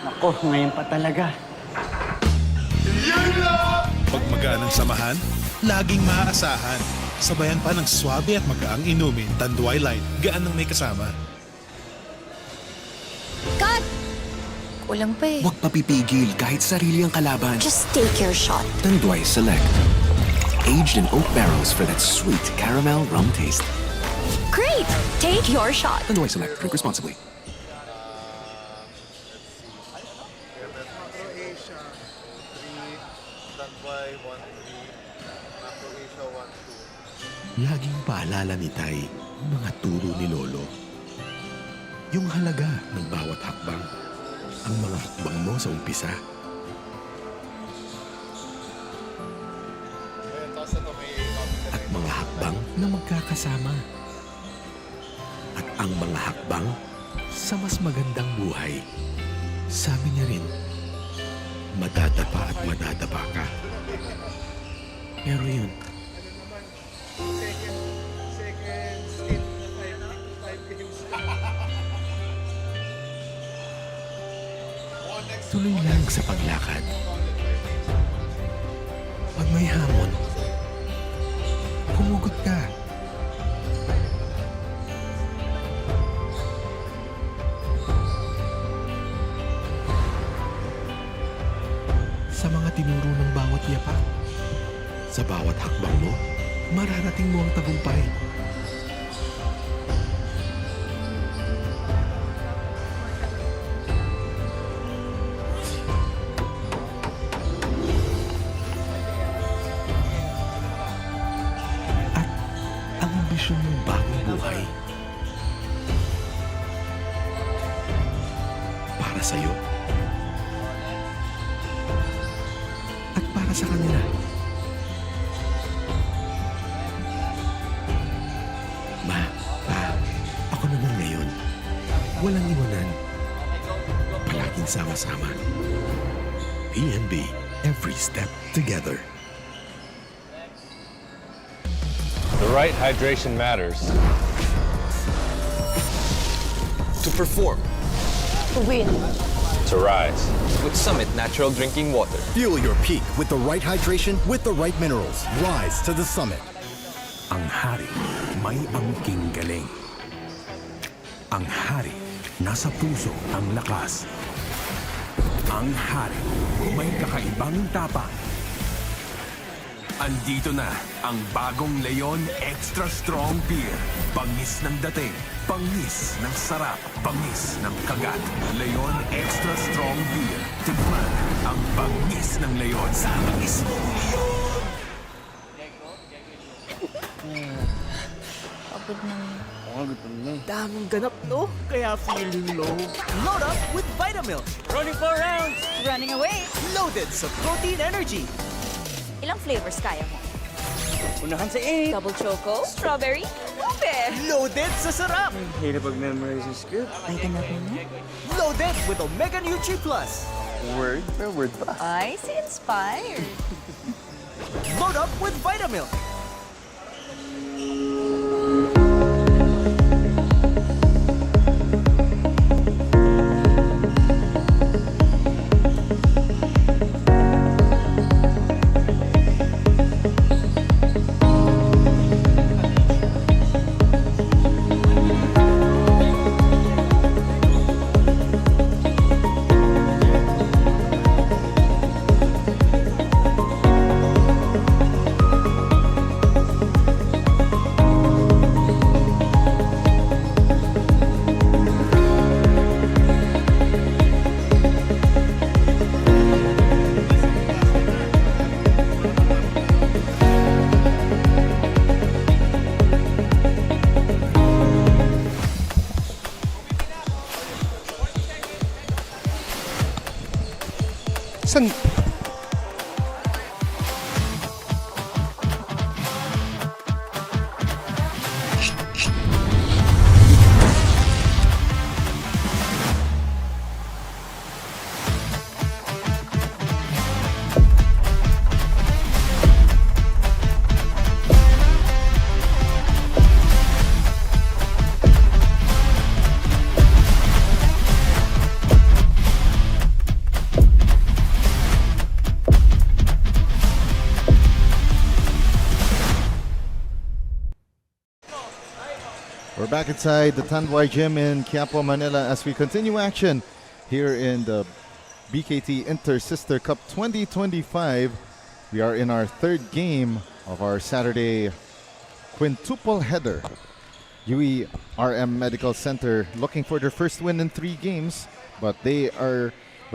Ako, ngayon pa talaga. Pag magaan ang samahan, laging maaasahan. Sabayan pa ng swabe at magaang inumin, Tanduay Light, gaan ng may kasama. Cut! Kulang pa eh. Huwag papipigil kahit sarili ang kalaban. Just take your shot. Tanduay Select. Aged in oak barrels for that sweet caramel rum taste. Great! Take your shot. Tanduay Select. Drink responsibly. Croatia, 3, Tanduay, 1-3, Croatia, 1-2. Laging paalala ni Tay ang mga turo ni Lolo. Yung halaga ng bawat hakbang, ang mga hakbang mo sa umpisa. At mga hakbang na magkakasama. At ang mga hakbang sa mas magandang buhay. Sabi niya rin, madadapa at madadapa ka. Pero yun, Second stint na 5 games. tuloy lang sa paglakad. Pag may hamon, humugot ka. Sa mga tinuro ng bawat yapak, sa bawat hakbang mo, mararating mo ang tagumpay. Ang ambisyon ng bagong buhay para sa'yo at para sa kanila. Ma, Pa, ako naman ngayon. Walang iwanan. Palaging sama-sama. PNB, every step together. The right hydration matters. To perform, To win. To rise. with Summit Natural Drinking Water. Fuel your peak with the right hydration with the right minerals. Rise to the summit. Ang hari may angking galing. Ang hari nasa puso ang lakas. Ang hari may kakaibang tapang. Andito na ang bagong Leon Extra Strong Beer. Bangis ng dating, bangis ng sarap, bangis ng kagat. Leon Extra Strong Beer. Tikman ang bangis ng Leon sa bangis mong Leon. Pagod ng... Daming ganap, no? Kaya feeling low. Load up with Vitamilk. Running 4 rounds! Running away! Loaded sa protein energy. Ilang flavors kaya mo? Unahan sa 8! Double choco, strawberry, ube. Loaded sa sarap. Hirap pag-memorize yung script. Ay, ganapin mo? Loaded with Omega Nutri Plus. Word per word pa. Ay, si inspired. Load up with Vitamilk. San? back inside the Tanduay gym in Quiapo, Manila as we continue action here in the BKT Inter-Sister Cup 2025. We are in our third game of our Saturday quintuple header. UERM Medical Center looking for their first win in 3 games, but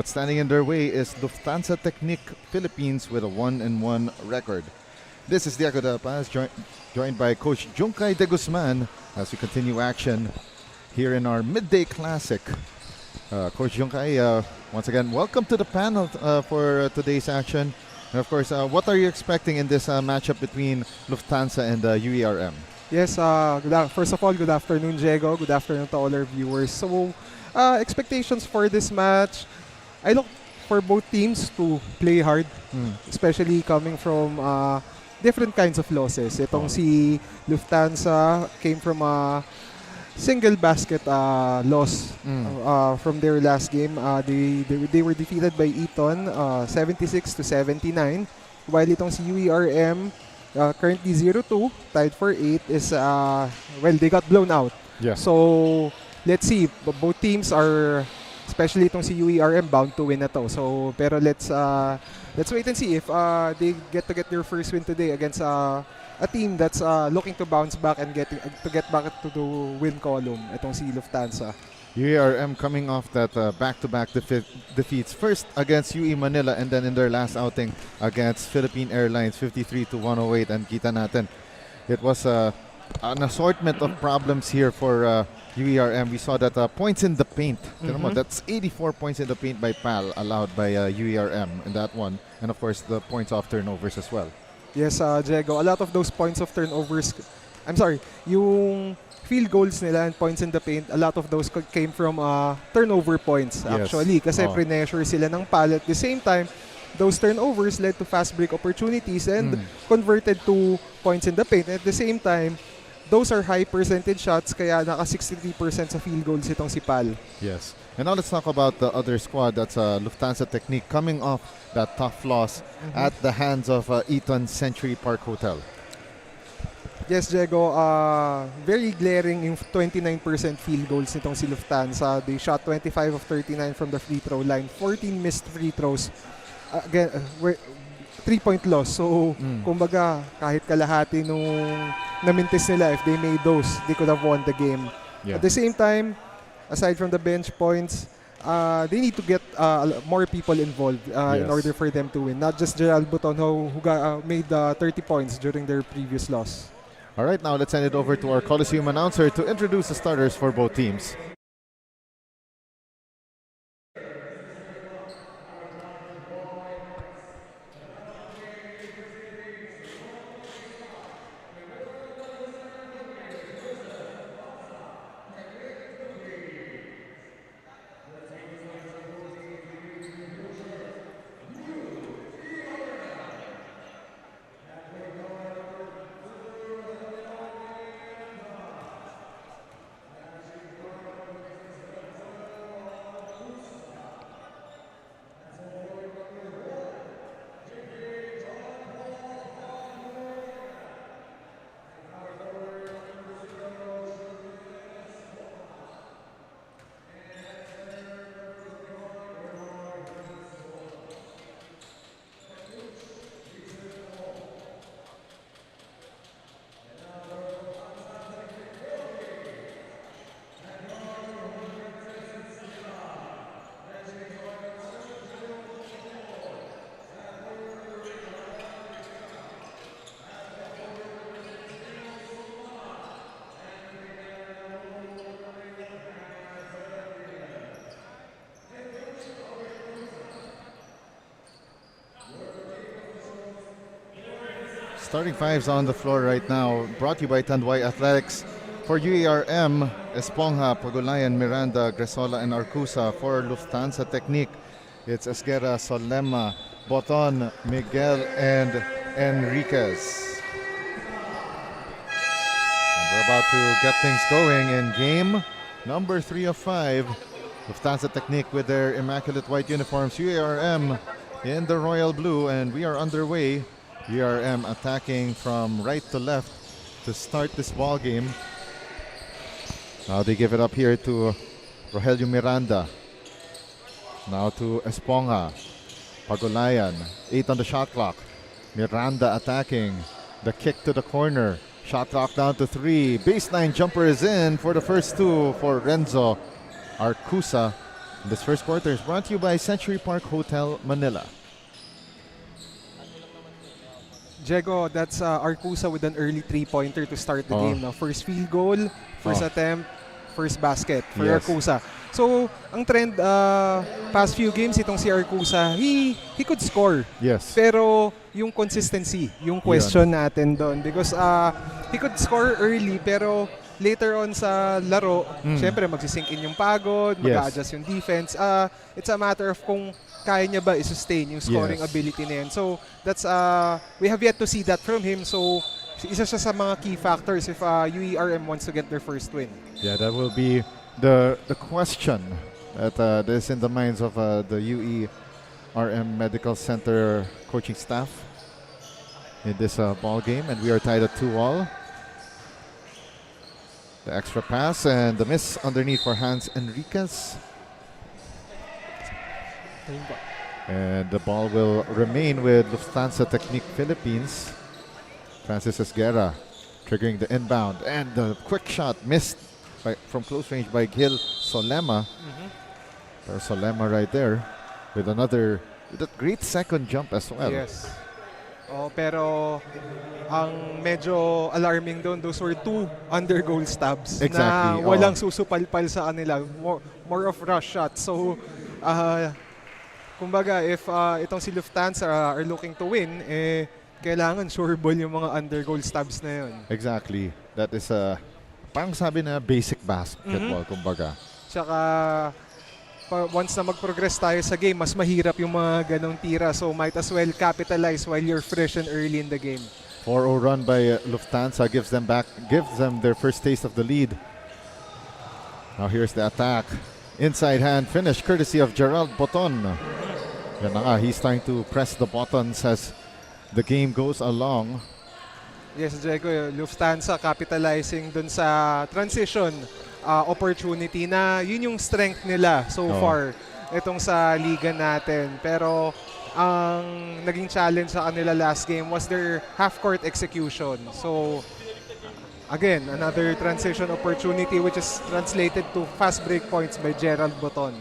standing in their way is Lufthansa Technique Philippines with a 1-1 record. This is Diego De La Paz, joined by Coach Junkay De Guzman as we continue action here in our midday classic. Coach Junkay, once again, welcome to the panel for today's action. And of course, what are you expecting in this matchup between Lufthansa and UERM? Yes, first of all, good afternoon, Diego. Good afternoon to all our viewers. So, expectations for this match, I look for both teams to play hard, especially coming from different kinds of losses. Itong si Lufthansa came from a single basket loss from their last game. They were defeated by Eton 76-79, while itong si UERM currently 0-2, tied for 8 is they got blown out. Yeah. So let's see, both teams are, especially itong si UERM, bound to win na to. So pero let's wait and see if they get their first win today against a team that's looking to bounce back and get back to the win column. Itong si Lufthansa. UERM coming off that back-to-back defeats, first against UE Manila and then in their last outing against Philippine Airlines 53-108. And kita natin, it was an assortment of problems here for UERM. We saw that points in the paint, that's 84 points in the paint by PAL allowed by UERM in that one. And of course, the points off turnovers as well. Yes, Diego, a lot of those points of turnovers, yung field goals nila and points in the paint, a lot of those came from turnover points actually. Kasi pre-measure sila ng PAL. At the same time, those turnovers led to fast break opportunities and converted to points in the paint. At the same time, those are high percentage shots, kaya naka 63% sa field goals itong si PAL. Yes. And now let's talk about the other squad. That's Lufthansa Technique coming off that tough loss at the hands of Eton Century Park Hotel. Yes, Diego, very glaring yung 29% field goals nitong si Lufthansa. They shot 25 of 39 from the free throw line, 14 missed free throws. Again, 3-point loss. So, kumbaga, kahit kalahati nung namintis nila, if they made those, they could have won the game. Yeah. At the same time, aside from the bench points, they need to get more people involved in order for them to win. Not just Gerald Buton who made 30 points during their previous loss. All right, now let's send it over to our Coliseum announcer to introduce the starters for both teams. Starting fives on the floor right now, brought to you by Tanduay Athletics. For UERM, Esponja, Pagulayan, Miranda, Gresola, and Arcusa. For Lufthansa Technique, it's Esguerra, Solema, Boton, Miguel, and Enriquez. And we're about to get things going in game number 3 of 5. Lufthansa Technique with their immaculate white uniforms. UERM in the royal blue, and we are underway. UERM attacking from right to left to start this ball game. Now they give it up here to Rogelio Miranda. Now to Esponga. Pagulayan. 8 on the shot clock. Miranda attacking. The kick to the corner. Shot clock down to 3. Baseline jumper is in for the first two for Renzo Arcusa. This first quarter is brought to you by Century Park Hotel, Manila. Diego, that's Arcusa with an early three-pointer to start the game. Now, first field goal, first attempt, first basket for Arcusa. So, ang trend past few games itong si Arcusa, he could score. Yes. Pero yung consistency, yung question natin doon. Because he could score early pero later on sa laro, syempre magsisink in yung pagod, mag-a-adjust yung defense. It's a matter of kung kaya niya ba i-sustain yung scoring ability na yan. So, that's we have yet to see that from him. So, isa siya sa mga key factors if UERM wants to get their first win. Yeah, that will be the question that is in the minds of the UERM Medical Center coaching staff in this ball game, and we are tied at 2-all. The extra pass and the miss underneath for Hans Enriquez. And the ball will remain with Lufthansa Technique Philippines. Francis Esguerra triggering the inbound, and the quick shot missed from close range by Gil Solema. There's Solema right there with a great second jump as well. Yes. Pero ang medyo alarming doon, those were 2 under goal stabs na walang susupalpal sa kanila. More of rush shots. So, kumbaga, if itong si Lufthansa are looking to win, kailangan sure ball yung mga under goal stabs na yun. Exactly. That is parang sabi na basic basketball, kumbaga. Tsaka, once na mag-progress tayo sa game, mas mahirap yung mga ganong tira. So, might as well capitalize while you're fresh and early in the game. 4-0 run by Lufthansa gives them their first taste of the lead. Now here's the attack. Inside hand finish courtesy of Gerald Boton. Yan na nga, he's trying to press the buttons as the game goes along. Yes, Diego, Lufthansa capitalizing dun sa transition opportunity na yun yung strength nila so far itong sa liga natin. Pero ang naging challenge sa kanila last game was their half-court execution. So, again, another transition opportunity which is translated to fast break points by Gerald Boton.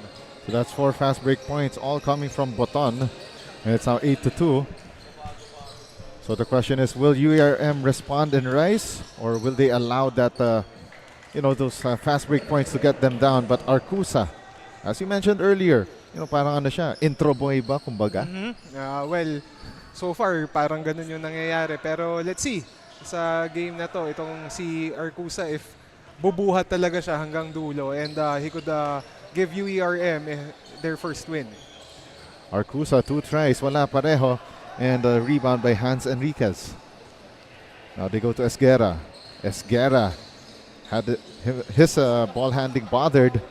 So that's 4 fast break points, all coming from Boton. And it's now 8-2. So the question is, will UERM respond and rise? Or will they allow that, those fast break points to get them down? But Arcusa, as you mentioned earlier, parang ano siya, intro boy ba, kumbaga? Well, so far, parang ganun yung nangyayari. Pero let's see, sa game na to, itong si Arcusa, if bubuhat talaga siya hanggang dulo, and he could give UERM their first win. Arcusa, 2 tries, wala pareho. And a rebound by Hans Enriquez. Now they go to Esguerra. Esguerra had his ball handling bothered.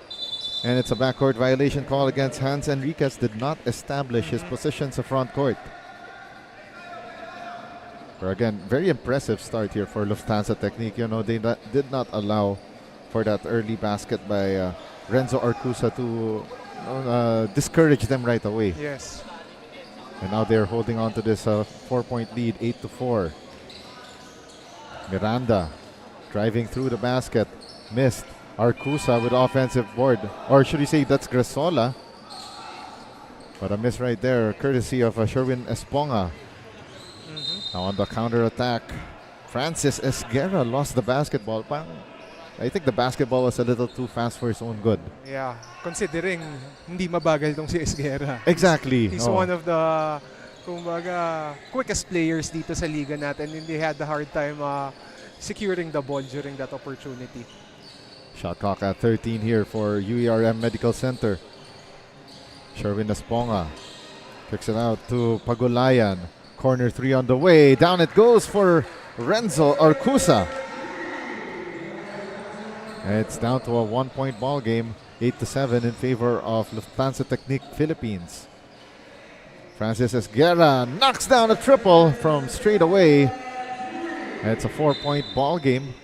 And it's a backcourt violation call against Hans Enriquez. Did not establish his position sa front court. But again, very impressive start here for Lufthansa Technique. They did not allow for that early basket by Renzo Arcusa to discourage them right away. Yes. And now they're holding on to this 4-point lead, 8-4. Miranda driving through the basket, missed. Arcusa with offensive board, or should we say that's Grasola. But a miss right there, courtesy of Sherwin Esponga. Now on the counter attack, Francis Esguerra lost the basketball. I think the basketball was a little too fast for his own good. Yeah, considering hindi mabagal tong si Esguerra. Exactly. He's one of the, kumbaga, quickest players dito sa liga natin, and they had a hard time securing the ball during that opportunity. Shot clock at 13 here for UERM Medical Center. Sherwin Esponga kicks it out to Pagulayan. Corner 3 on the way. Down it goes for Renzo Arcusa. It's down to a 1-point ball game, 8-7 in favor of Lufthansa Technique Philippines. Francis Esguerra knocks down a triple from straight away. It's a 4-point ball game.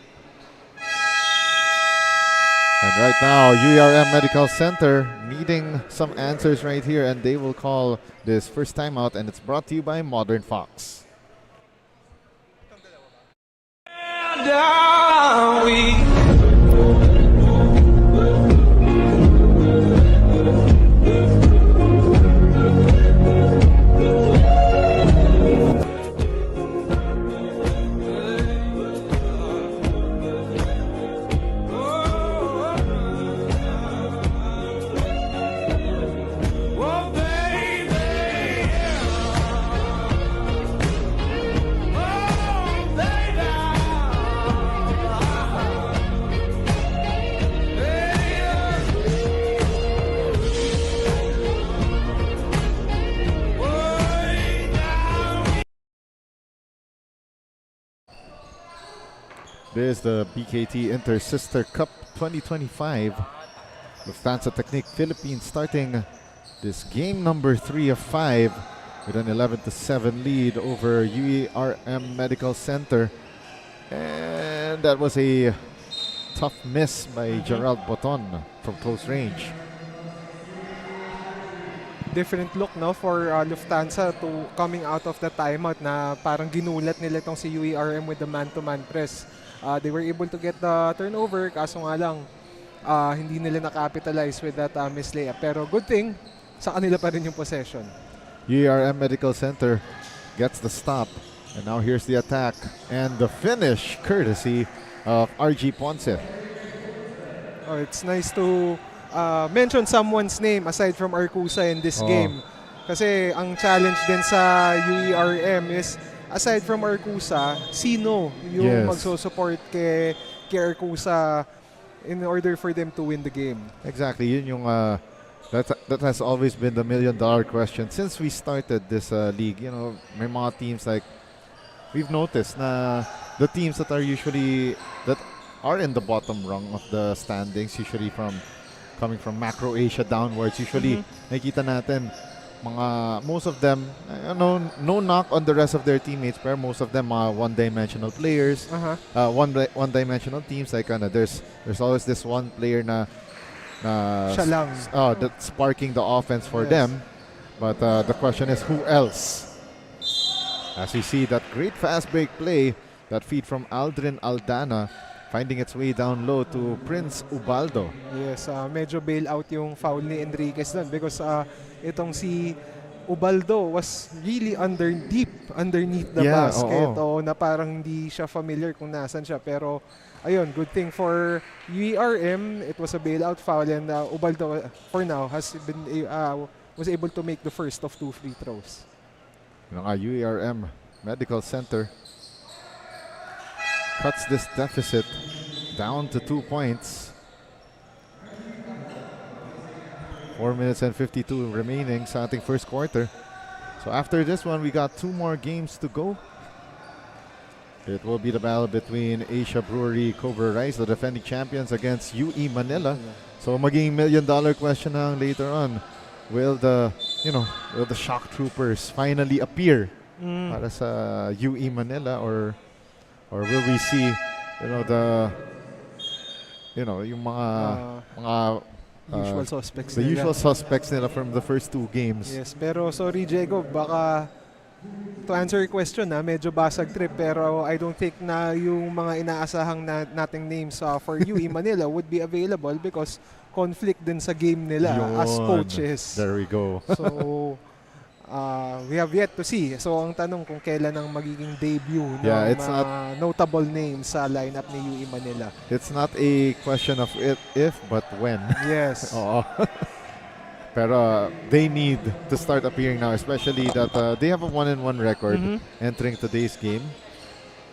And right now, UERM Medical Center needing some answers right here, and they will call this first timeout, and it's brought to you by Modern Fox. This is the BKT Inter-Sister Cup 2025. Lufthansa Technique Philippines starting this game number 3 of 5 with an 11-7 lead over UERM Medical Center. And that was a tough miss by Gerald Boton from close range. Different look no for Lufthansa to coming out of the timeout na parang ginulat nila itong si UERM with the man-to-man press. They were able to get the turnover, kaso nga lang hindi nila na-capitalize with that miss layup. Pero good thing, sa kanila pa rin yung possession. UERM Medical Center gets the stop. And now here's the attack and the finish courtesy of RG Ponce. Oh, it's nice to mention someone's name aside from Arcusa in this game. Kasi ang challenge din sa UERM is aside from Arcusa, sino yung magso-support kay Arcusa in order for them to win the game. Exactly. Yun yung that has always been the million-dollar question since we started this league. You know, may mga teams like we've noticed na the teams that are in the bottom rung of the standings, usually coming from Macro Asia downwards, usually nakikita natin most of them, no knock on the rest of their teammates, pero most of them are one-dimensional players, one-dimensional teams. Like there's always this one player siya lang. That's sparking the offense for them. But the question is, who else? As we see that great fast break play, that feed from Aldrin Aldana, finding its way down low to Prince Ubaldo. Yes, medyo bail out yung foul ni Enriquez doon because itong si Ubaldo was really deep underneath the basket. Na parang hindi siya familiar kung nasan siya. Pero ayun, good thing for UERM. It was a bailout foul and Ubaldo for now was able to make the first of 2 free throws. UERM Medical Center cuts this deficit down to 2 points. 4 minutes and 52 remaining sa ating first quarter. So after this one, we got 2 more games to go. It will be the battle between Asia Brewery Cobra Rice, the defending champions, against UE Manila. So maging million-dollar question na later on. Will the shock troopers finally appear para sa UE Manila, or will we see yung mga usual suspects the usual suspects nila from the first 2 games? Yes, pero sorry Diego, baka to answer your question medyo basag trip, pero I don't think na yung mga inaasahang nating names for UE Manila would be available because conflict din sa game nila as coaches. There we go. So we have yet to see. So ang tanong kung kailan ang magiging debut ng notable names sa lineup ni UE Manila. It's not a question of if but when. Yes. Pero they need to start appearing now, especially that they have a 1-1 record entering today's game.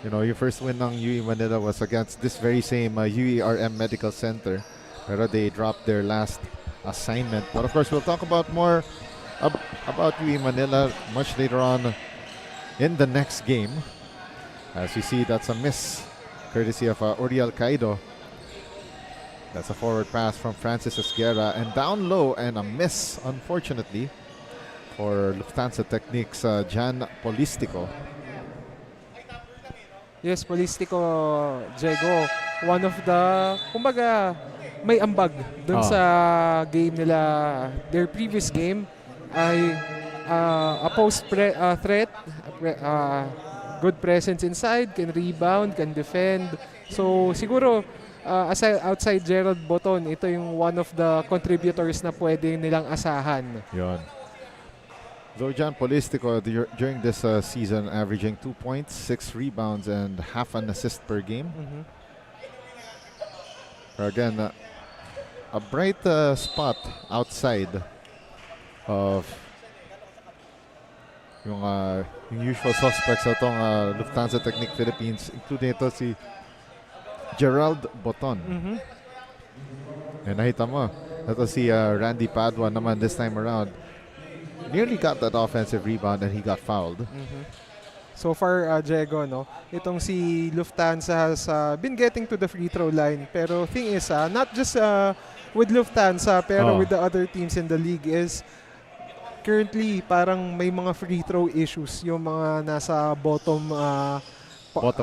Your first win ng UE Manila was against this very same UERM Medical Center. Pero they dropped their last assignment. But of course, we'll talk about more about UE Manila much later on in the next game. As you see, that's a miss courtesy of Oriel Caido. That's a forward pass from Francis Esguerra, and down low, and a miss, unfortunately, for Lufthansa Technique's Jan Polistico. Yes, Polistico, Jego. One of the, kumbaga, may ambag dun sa game nila. Their previous game ay a threat, good presence inside, can rebound, can defend. So siguro, aside outside Gerald Boton, ito yung one of the contributors na pwede nilang asahan. Yon. Zojan Polistico during this season averaging 2 points, 6 rebounds, and half an assist per game. Again, a bright spot outside of yung usual suspects sa itong Lufthansa Technique Philippines, including ito si Gerald Boton. And nakita mo, ito si Randy Padua naman this time around. Nearly got that offensive rebound and he got fouled. So far, Jego, no? Itong si Lufthansa has been getting to the free throw line. Pero thing is, not just with Lufthansa, pero with the other teams in the league is currently parang may mga free throw issues yung mga nasa bottom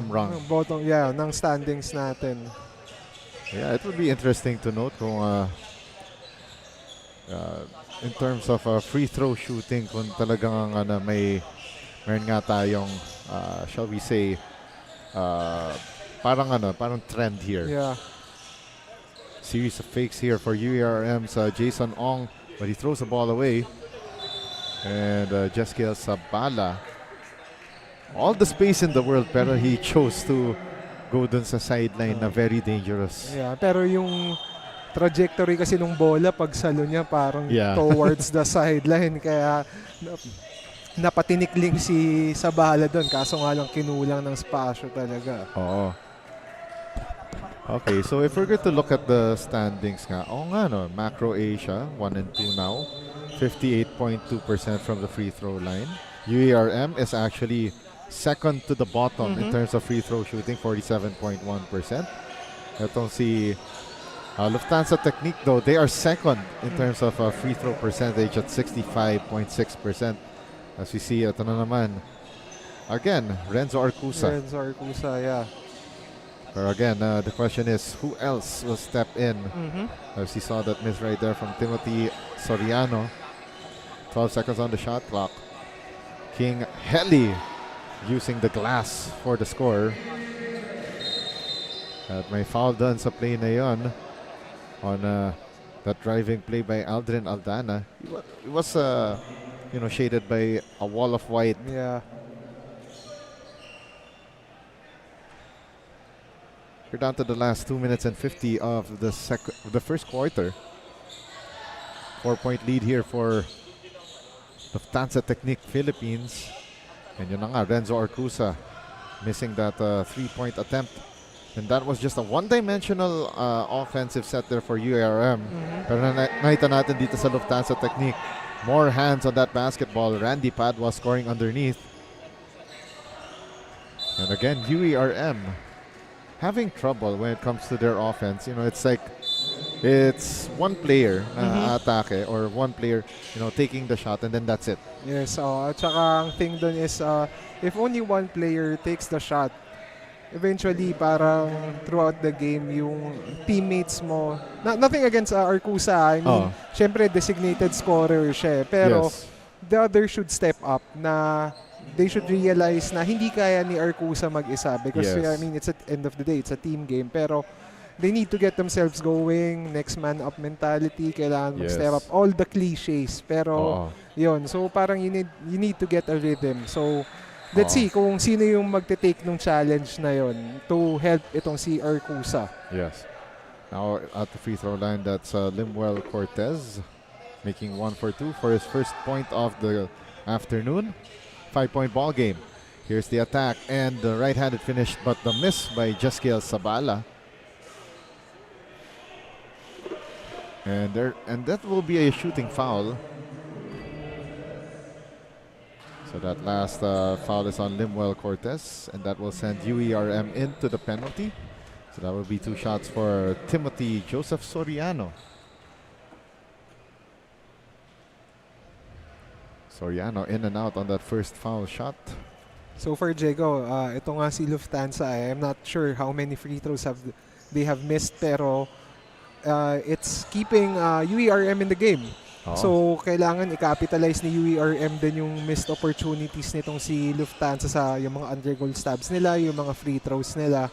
rung. Ng standings natin. Yeah, it would be interesting to note kung in terms of free throw shooting, kung talagang meron nga tayong shall we say parang trend here. Yeah. Series of fakes here for UERM's Jason Ong, but he throws the ball away. And Jeskiel Sabala, all the space in the world, pero he chose to go dun sa sideline na very dangerous. Yeah, pero yung trajectory kasi nung bola pag salo niya parang towards the sideline, kaya napatinikling si Sabala doon, kaso nga lang kinulang ng spasyo talaga. Oo. Okay, so if we're going to look at the standings nga, Macro Asia 1 and 2 now, 58.2% from the free throw line. UERM is actually second to the bottom in terms of free throw shooting, 47.1%. Itong si Lufthansa Technique, though, they are second in terms of free throw percentage at 65.6%. As we see, ito na naman. Again, Renzo Arcusa. Yeah. But again, the question is, who else will step in? As we saw that miss right there from Timothy Soriano. 12 seconds on the shot clock. King Heli using the glass for the score. At may foul done sa play na yon on that driving play by Aldrin Aldana. It was shaded by a wall of white. Yeah. We're down to the last 2 minutes and 50 of the first quarter. 4-point lead here for Lufthansa Technique Philippines. And yun na nga, Renzo Arcusa missing that 3-point attempt. And that was just a one-dimensional offensive set there for UERM. Pero nakita natin dito sa Lufthansa Technique, more hands on that basketball. Randy Padua scoring underneath. And again, UERM having trouble when it comes to their offense. It's like it's one player atake or one player, taking the shot and then that's it. Yes, at saka ang thing dun is if only one player takes the shot, eventually parang throughout the game yung teammates mo, nothing against Arcusa, I mean, syempre designated scorer siya, pero the other should step up na they should realize na hindi kaya ni Arcusa mag-isa because I mean, it's at end of the day, it's a team game, pero they need to get themselves going, next man up mentality, kailangan mag-step up, all the cliches, pero yun, so parang you need to get a rhythm. So let's see kung sino yung magte-take nung challenge na yun to help itong si Arcusa. Yes. Now at the free throw line, that's Limuel Cortez making 1 for 2 for his first point of the afternoon. 5-point ball game. Here's the attack and the right-handed finish, but the miss by Jeskiel Sabala. And that will be a shooting foul. So that last foul is on Limuel Cortez, and that will send UERM into the penalty. So that will be 2 shots for Timothy Joseph Soriano. Soriano in and out on that first foul shot. So for Jego, ito nga si Lufthansa, I'm not sure how many free throws they have missed, pero it's keeping UERM in the game. So, kailangan i-capitalize ni UERM din yung missed opportunities nitong si Lufthansa sa yung mga under-goal stabs nila, yung mga free throws nila.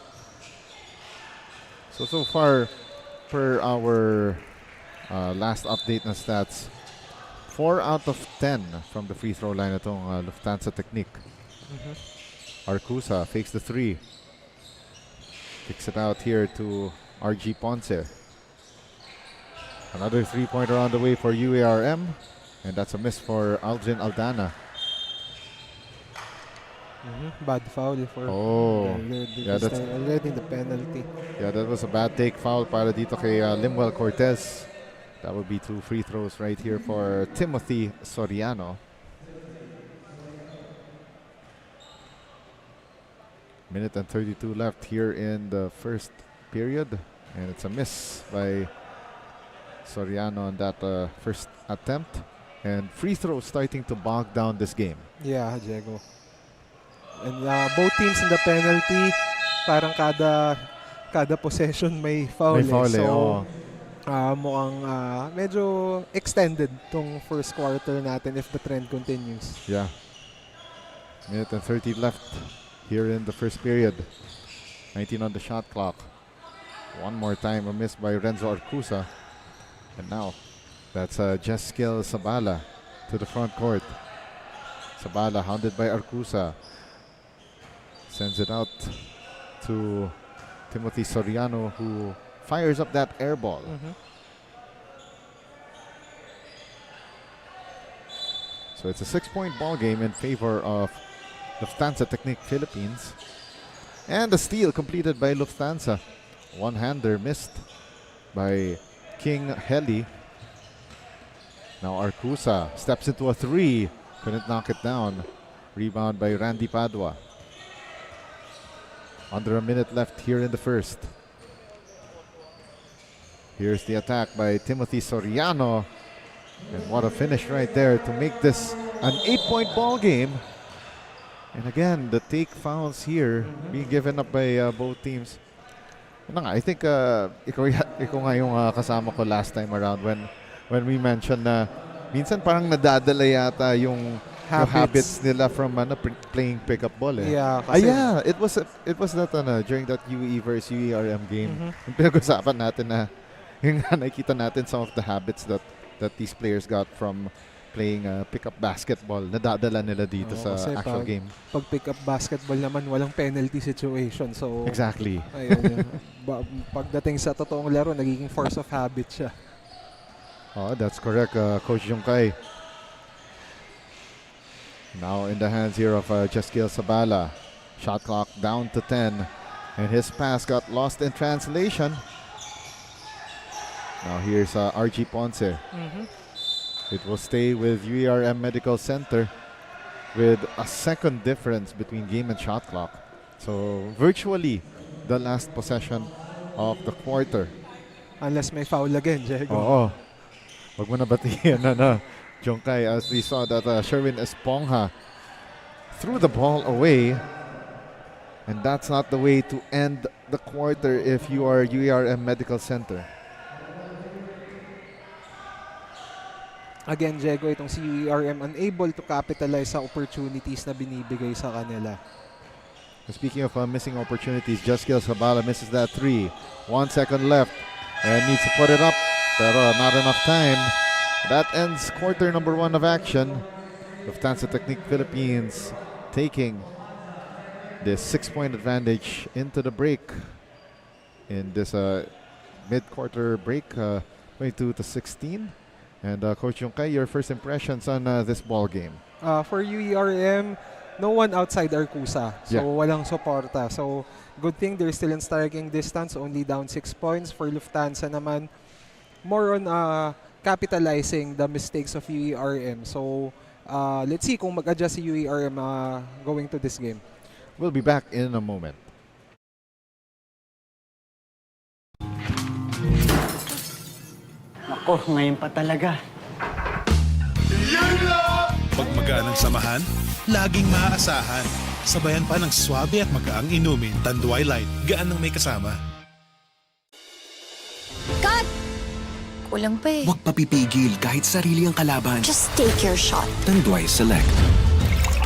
So far, per our last update na stats, 4 out of 10 from the free throw line itong Lufthansa technique. Arcusa fakes the 3. Kicks it out here to RG Ponce. Another 3-pointer on the way for UERM. And that's a miss for Aldrin Aldana. Bad foul for yeah, that's already the penalty. Yeah, that was a bad take foul para dito kay Limuel Cortez. That would be 2 free throws right here for Timothy Soriano. Minute and 32 left here in the first period. And it's a miss by Soriano on that first attempt. And free throws starting to bog down this game. Yeah, Diego. And both teams in the penalty, parang kada possession may foul. So, mukhang medyo extended tong first quarter natin if the trend continues. Yeah. Minute and 30 left here in the first period. 19 on the shot clock. One more time, a miss by Renzo Arcusa. And now, that's Jeskiel Sabala to the front court. Sabala hounded by Arcusa. Sends it out to Timothy Soriano, who fires up that air ball. So it's a 6-point ball game in favor of Lufthansa Technique Philippines. And the steal completed by Lufthansa. One-hander missed by King Heli. Now Arcusa steps into a 3. Couldn't knock it down. Rebound by Randy Padua. Under a minute left here in the first. Here's the attack by Timothy Soriano. And what a finish right there to make this an 8-point ball game. And again, the take fouls here being given up by both teams. I think ikaw nga yung kasama ko last time around when we mentioned na minsan parang nadadala yata yung habits nila from playing pickup ball. Yeah, kasi it was that during that UE versus UERM game. Yung pinag-usapan natin na yung nakikita natin some of the habits that these players got from playing pickup basketball, nadadala nila dito sa actual game. Pag pickup basketball naman, walang penalty situation. So exactly. Ayun, pagdating sa totoong laro, nagiging force of habit siya. Oh, that's correct, Coach Jungkay. Now in the hands here of Jeskiel Sabala. Shot clock down to 10. And his pass got lost in translation. Now here's RG Ponce. It will stay with UERM Medical Center with a second difference between game and shot clock. So virtually the last possession of the quarter. Unless may foul again, Diego. Oo. Wag mo na batiin Jungkay, as we saw that Sherwin Espongha threw the ball away. And that's not the way to end the quarter if you are UERM Medical Center. Again, Diego, itong si UERM unable to capitalize sa opportunities na binibigay sa kanila. Speaking of missing opportunities, Jeskiel Sabala misses that 3. 1 second left and needs to put it up, pero not enough time. That ends quarter number 1 of action. Lufthansa Technique Philippines taking this 6-point advantage into the break in this mid-quarter break, 22-16. And Coach Jungkay, your first impressions on this ball game? For UERM, no one outside Arcusa. So walang suporta. So good thing they're still in striking distance, only down 6 points. For Lufthansa naman, more on capitalizing the mistakes of UERM. So let's see kung mag-adjust si UERM going to this game. We'll be back in a moment. Ako, ngayon pa talaga. Pag magaan ang samahan, laging maaasahan. Sabayan pa ng swabe at magaang inumin, Tanduay Light, gaan ng may kasama. Cut! Kulang pa eh. Huwag papipigil kahit sarili ang kalaban. Just take your shot. Tanduay Select.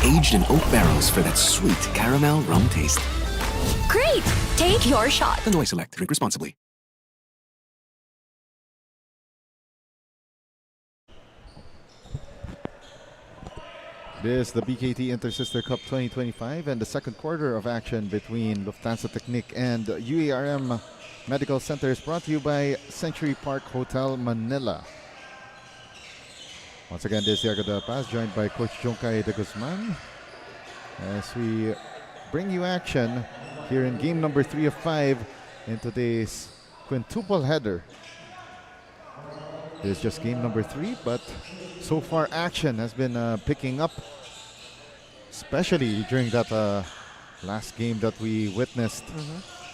Aged in oak barrels for that sweet caramel rum taste. Great! Take your shot. Tanduay Select. Drink responsibly. This is the BKT Inter-Sister Cup 2025 and the second quarter of action between Lufthansa Technique and UERM Medical Center is brought to you by Century Park Hotel, Manila. Once again, this is Yago de Paz, joined by Coach Jonkay de Guzman as we bring you action here in game number 3 of 5 in today's quintuple header. This is just game number 3, but so far action has been picking up, especially during that last game that we witnessed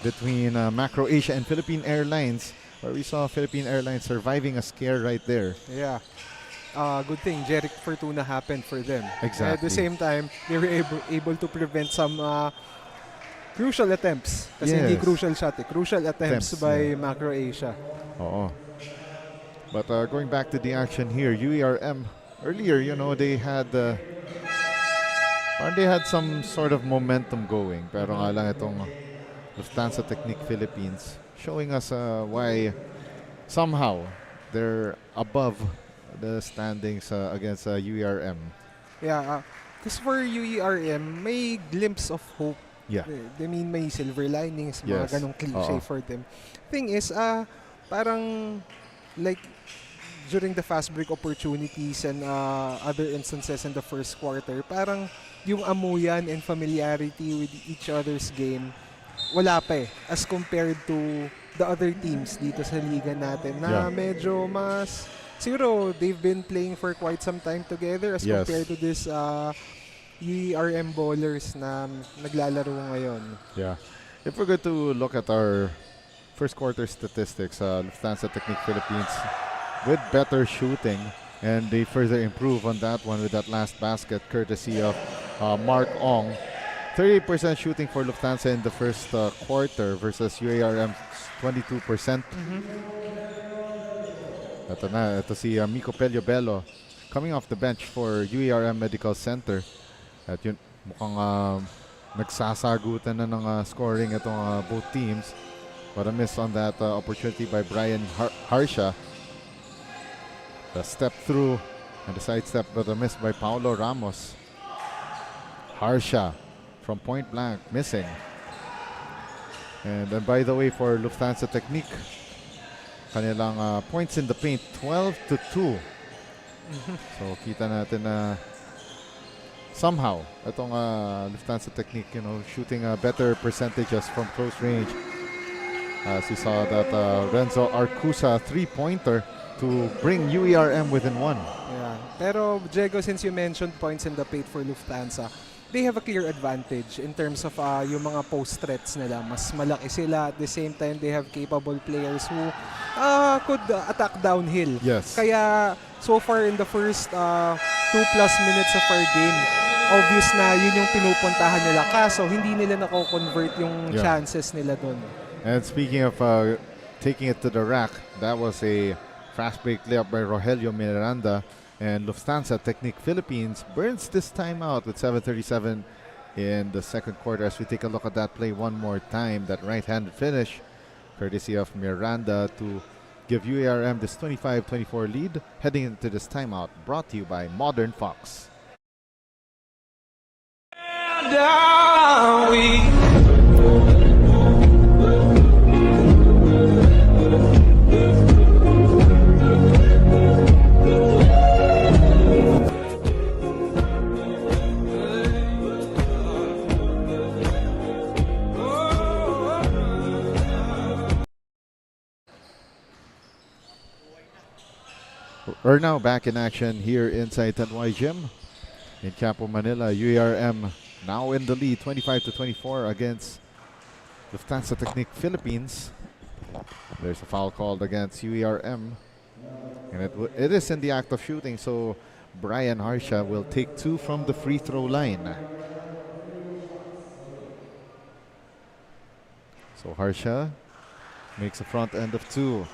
between Macro Asia and Philippine Airlines, where we saw Philippine Airlines surviving a scare right there. Yeah. Good thing Jeric Fortuna happened for them. Exactly. At the same time, they were able to prevent some crucial attempts. Kasi hindi crucial shot eh. Crucial attempts by Macro Asia. Oo. But going back to the action here, UERM, earlier, you know, they had some sort of momentum going. Pero nga lang itong Lufthansa Technique Philippines showing us why somehow they're above the standings against UERM. Yeah, because for UERM, may glimpse of hope. Yeah. I mean, may silver linings, mga ganong cliche for them. Thing is, parang like during the fast break opportunities and other instances in the first quarter, parang yung amuyan and familiarity with each other's game, wala pa eh. As compared to the other teams dito sa liga natin na medyo mas, siguro they've been playing for quite some time together as compared to this UERM bowlers na naglalaro ngayon. Yeah. If we're going to look at our first quarter statistics, Lufthansa Technique Philippines with better shooting, and they further improve on that one with that last basket courtesy of Mark Ong. 38% shooting for Lufthansa in the first quarter versus UARM's 22%. Ito si Miko Pello coming off the bench for UERM Medical Center. At yun, mukhang nagsasagutan na ng scoring itong both teams. But a miss on that opportunity by Brian Harsha. The step through and the side step, but a miss by Paulo Ramos. Harsha from point blank, missing. And by the way, for Lufthansa Technique, kanilang points in the paint, 12-2. So kita natin na somehow itong Lufthansa Technique, you know, shooting better percentages from close range. As you saw that Renzo Arcusa three-pointer to bring UERM within one. Yeah. Pero Diego, since you mentioned points in the paint for Lufthansa, they have a clear advantage in terms of yung mga post threats nila. Mas malaki sila. At the same time, they have capable players who could attack downhill. Yes. Kaya so far in the first 2+ minutes of our game, obvious na yun yung pinupuntahan nila. Kaso hindi nila nako-convert yung chances nila dun. And speaking of taking it to the rack, that was a fast break layup by Rogelio Miranda, and Lufthansa Technique Philippines burns this time out with 7:37 in the second quarter. As we take a look at that play one more time, that right-handed finish, courtesy of Miranda to give UARM this 25-24 lead heading into this timeout, brought to you by Modern Fox. We're now back in action here inside Tanduay Gym in Quiapo, Manila. UERM now in the lead, 25-24 against Lufthansa Technique Philippines. There's a foul called against UERM, and it is in the act of shooting, so Brian Harsha will take 2 from the free throw line. So Harsha makes a front end of 2.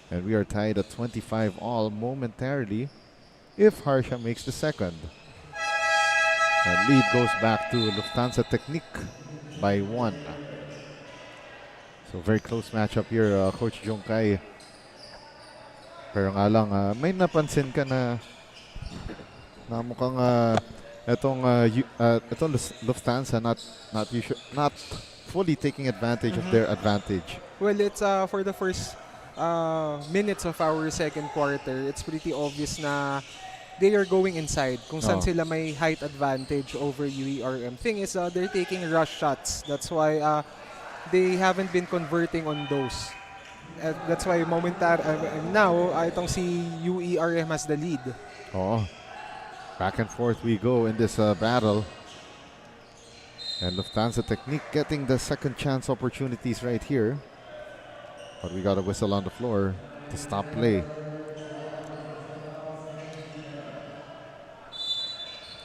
And we are tied at 25 all momentarily if Harsha makes the second. And lead goes back to Lufthansa Technique by 1. So very close matchup here, Coach Jongkai. Pero nga lang, may napansin ka na mukhang itong Lufthansa not fully taking advantage of their advantage. Well, it's for the first minutes of our second quarter, it's pretty obvious na they are going inside kung saan sila may height advantage over UERM. Thing is, they're taking rush shots. That's why they haven't been converting on those. That's why now, itong si UERM has the lead. Oh, back and forth we go in this battle. And Lufthansa Technique getting the second chance opportunities right here. But we got a whistle on the floor to stop play.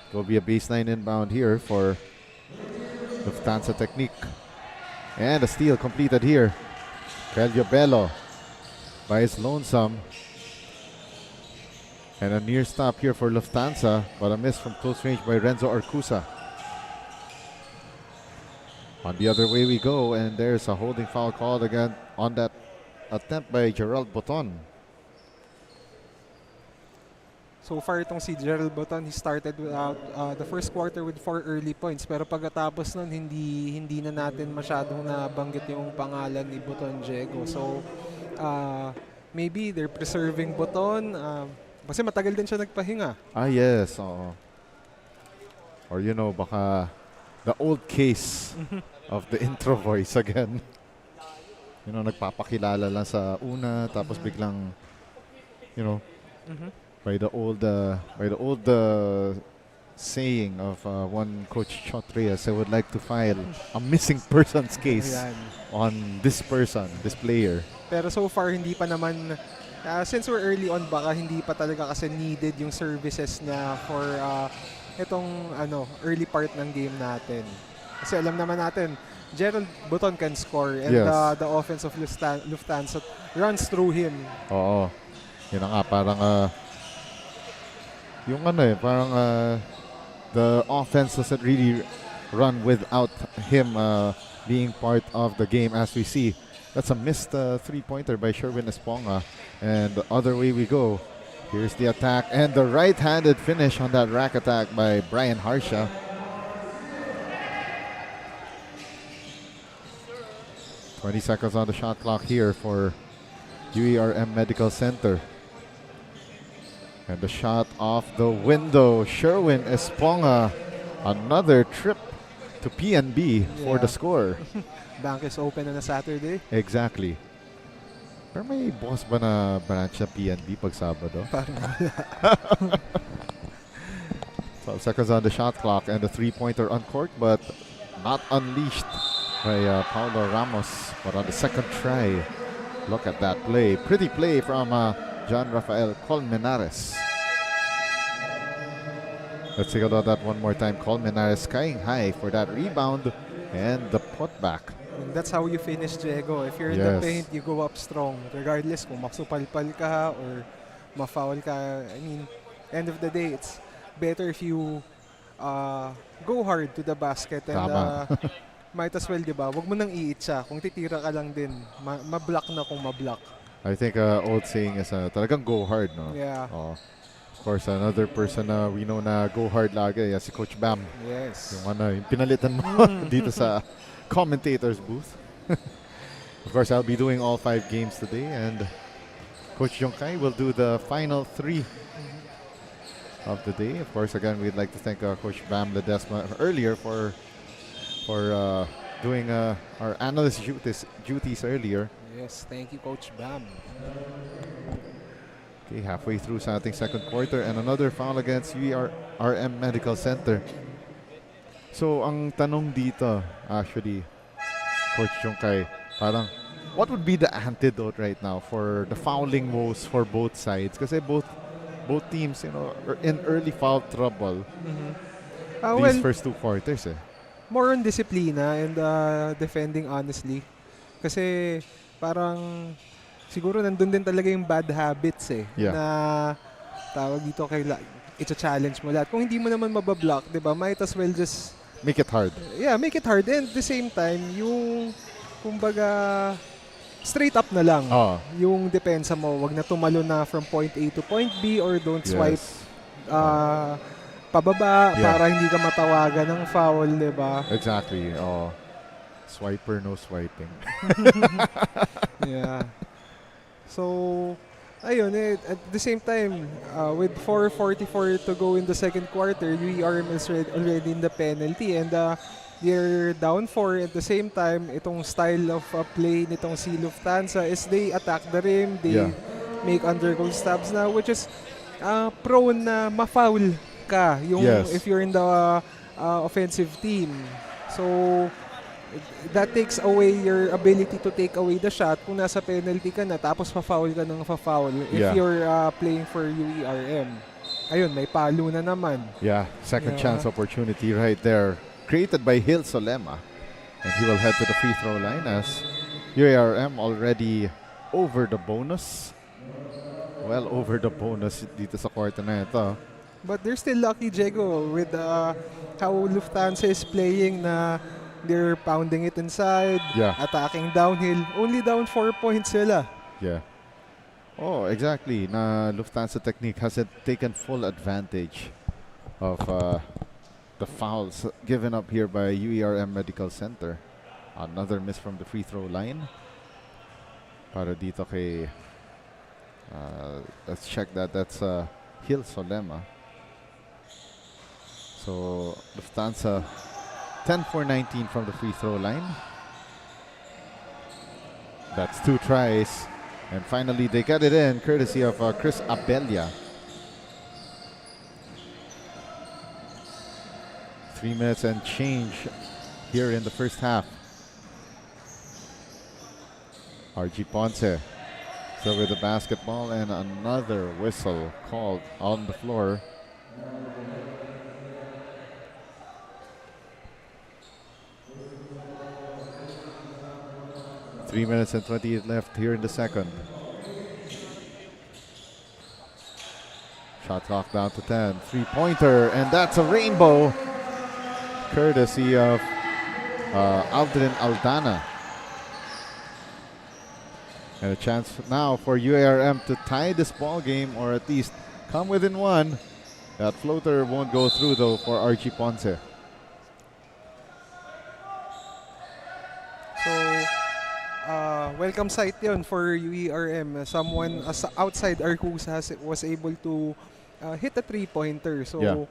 It will be a baseline inbound here for Lufthansa Technique. And a steal completed here. Kelvio Bello by his lonesome. And a near stop here for Lufthansa, but a miss from close range by Renzo Arcusa. On the other way we go, and there's a holding foul called again on that attempt by Gerald Boton. So far itong si Gerald Boton, he started the first quarter with 4 early points. Pero pagkatapos nun, hindi na natin masyadong nabanggit yung pangalan ni Boton Diego. So maybe they're preserving Boton. Kasi matagal din siya nagpahinga. Yes. Oo. Or baka the old case of the intro voice again. Nagpapakilala lang sa una, tapos biglang, by the old saying of one Coach Chotrias, I would like to file a missing persons case on this person, this player. Pero so far, hindi pa naman, since we're early on, baka hindi pa talaga kasi needed yung services niya for itong early part ng game natin. Kasi alam naman natin, Gerald Boton can score and the offense of Lufthansa runs through him. Oo. Yun na nga, parang the offense doesn't really run without him being part of the game, as we see. That's a missed three-pointer by Sherwin Esponga. And the other way we go. Here's the attack and the right-handed finish on that rack attack by Brian Harsha. "20 seconds on the shot clock here for UERM Medical Center. And the shot off the window. Sherwin Esponga. Another trip to PNB for the score. Bank is open on a Saturday. Exactly. Pero may boss ba na branch na PNB pag Sabado? 12 seconds on the shot clock and the three-pointer uncorked but not unleashed by Paulo Ramos. But on the second try, look at that play. Pretty play from John Rafael Colmenares. Let's take a look at that one more time. Colmenares skying high for that rebound and the putback. And that's how you finish, Diego. If you're in the paint, you go up strong. Regardless kung maksupalpal ka or ma-foul ka. I mean, end of the day, it's better if you go hard to the basket and might as well, di ba? Wag mo nang iitsa. Kung titira ka lang din, ma-block na kung ma-block. I think old saying is talagang go hard, no? Yeah. Of course, another person na we know na go hard lagi, si Coach Bam. Yes. Yung pinalitan mo dito sa commentator's booth. Of course, I'll be doing all 5 games today, and Coach Jongkai will do the final 3 of the day. Of course, again, we'd like to thank Coach Bam Ledesma earlier for doing our analyst duties earlier. Yes, thank you, Coach Bam. Okay, halfway through sa ating second quarter, and another foul against UERM Medical Center. So, ang tanong dito, actually, Coach Jongkai, parang, what would be the antidote right now for the fouling woes for both sides? Kasi both teams, are in early foul trouble these first 2 quarters. more on disiplina and defending honestly. Kasi parang siguro nandun din talaga yung bad habits Yeah. na tawag dito i-challenge mo lahat. Kung hindi mo naman mabablock, 'di ba? Might as well just Make it hard. make it hard and at the same time yung kumbaga straight up na lang yung depensa mo. Wag na tumalo na from point A to point B or don't swipe pababa para hindi ka matawagan ng foul, 'di ba? Exactly. Swiper, no swiping. Yeah. So, ayun, at the same time, with 4:44 to go in the second quarter, UERM is already in the penalty and they're down 4. At the same time, itong style of play nitong si Lufthansa is they attack the rim, they make undergoal stabs na, which is prone na ma-foul ka if you're in the offensive team. So, that takes away your ability to take away the shot kung nasa penalty ka na tapos pa-foul ka ng pa-foul if you're playing for UERM. Ayun, may palo na naman. Yeah, second chance opportunity right there. Created by Hil Solema. And he will head to the free throw line as UERM already over the bonus. Well, over the bonus dito sa quarter na ito. But they're still lucky, Diego, with how Lufthansa is playing na they're pounding it inside, attacking downhill. Only down 4 points sila. Yeah. Oh, exactly. Na Lufthansa technique hasn't taken full advantage of the fouls given up here by UERM Medical Center. Another miss from the free throw line. Para dito kay let's check that. That's Hil Solema. So Lufthansa 10 for 19 from the free throw line. That's 2 tries. And finally, they get it in, courtesy of Chris Abella. 3 minutes and change here in the first half. RG Ponce still with the basketball and another whistle called on the floor. Three minutes and 28 left here in the second. Shot clock down to 10. Three-pointer, and that's a rainbow. Courtesy of Aldrin Aldana. And a chance now for UARM to tie this ball game or at least come within one. That floater won't go through though for Archie Ponce. So, welcome sight yun for UERM. Someone outside Arcusa was able to hit a three-pointer. So,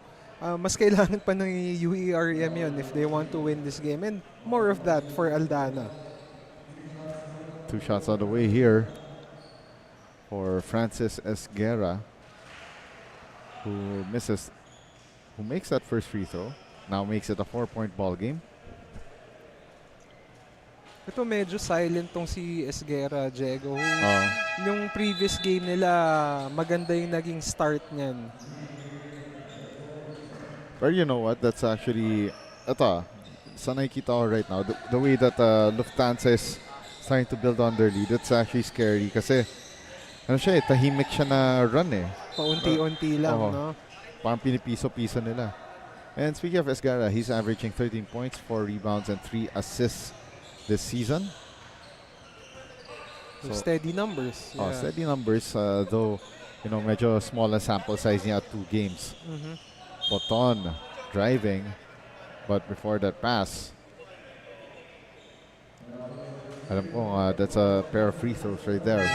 mas kailangan pa ng UERM yun if they want to win this game. And more of that for Aldana. 2 shots on the way here for Francis Esguerra, who makes that first free throw. Now makes it a 4-point ball game. Ito medyo silent tong si Esguerra, Diego. Yung previous game nila, maganda yung naging start niyan. But you know what? That's actually, sa nakikita ko right now, the way that Lufthansa is trying to build on their lead, it's actually scary kasi tahimik siya na run eh. Paunti-unti lang, no? Parang pinipiso-piso nila. And speaking of Esguerra, he's averaging 13 points, 4 rebounds, and 3 assists this season. So steady numbers. Yeah. Steady numbers, though, medyo small na sample size niya at 2 games. Boton driving, but before that pass, alam ko, that's a pair of free throws right there.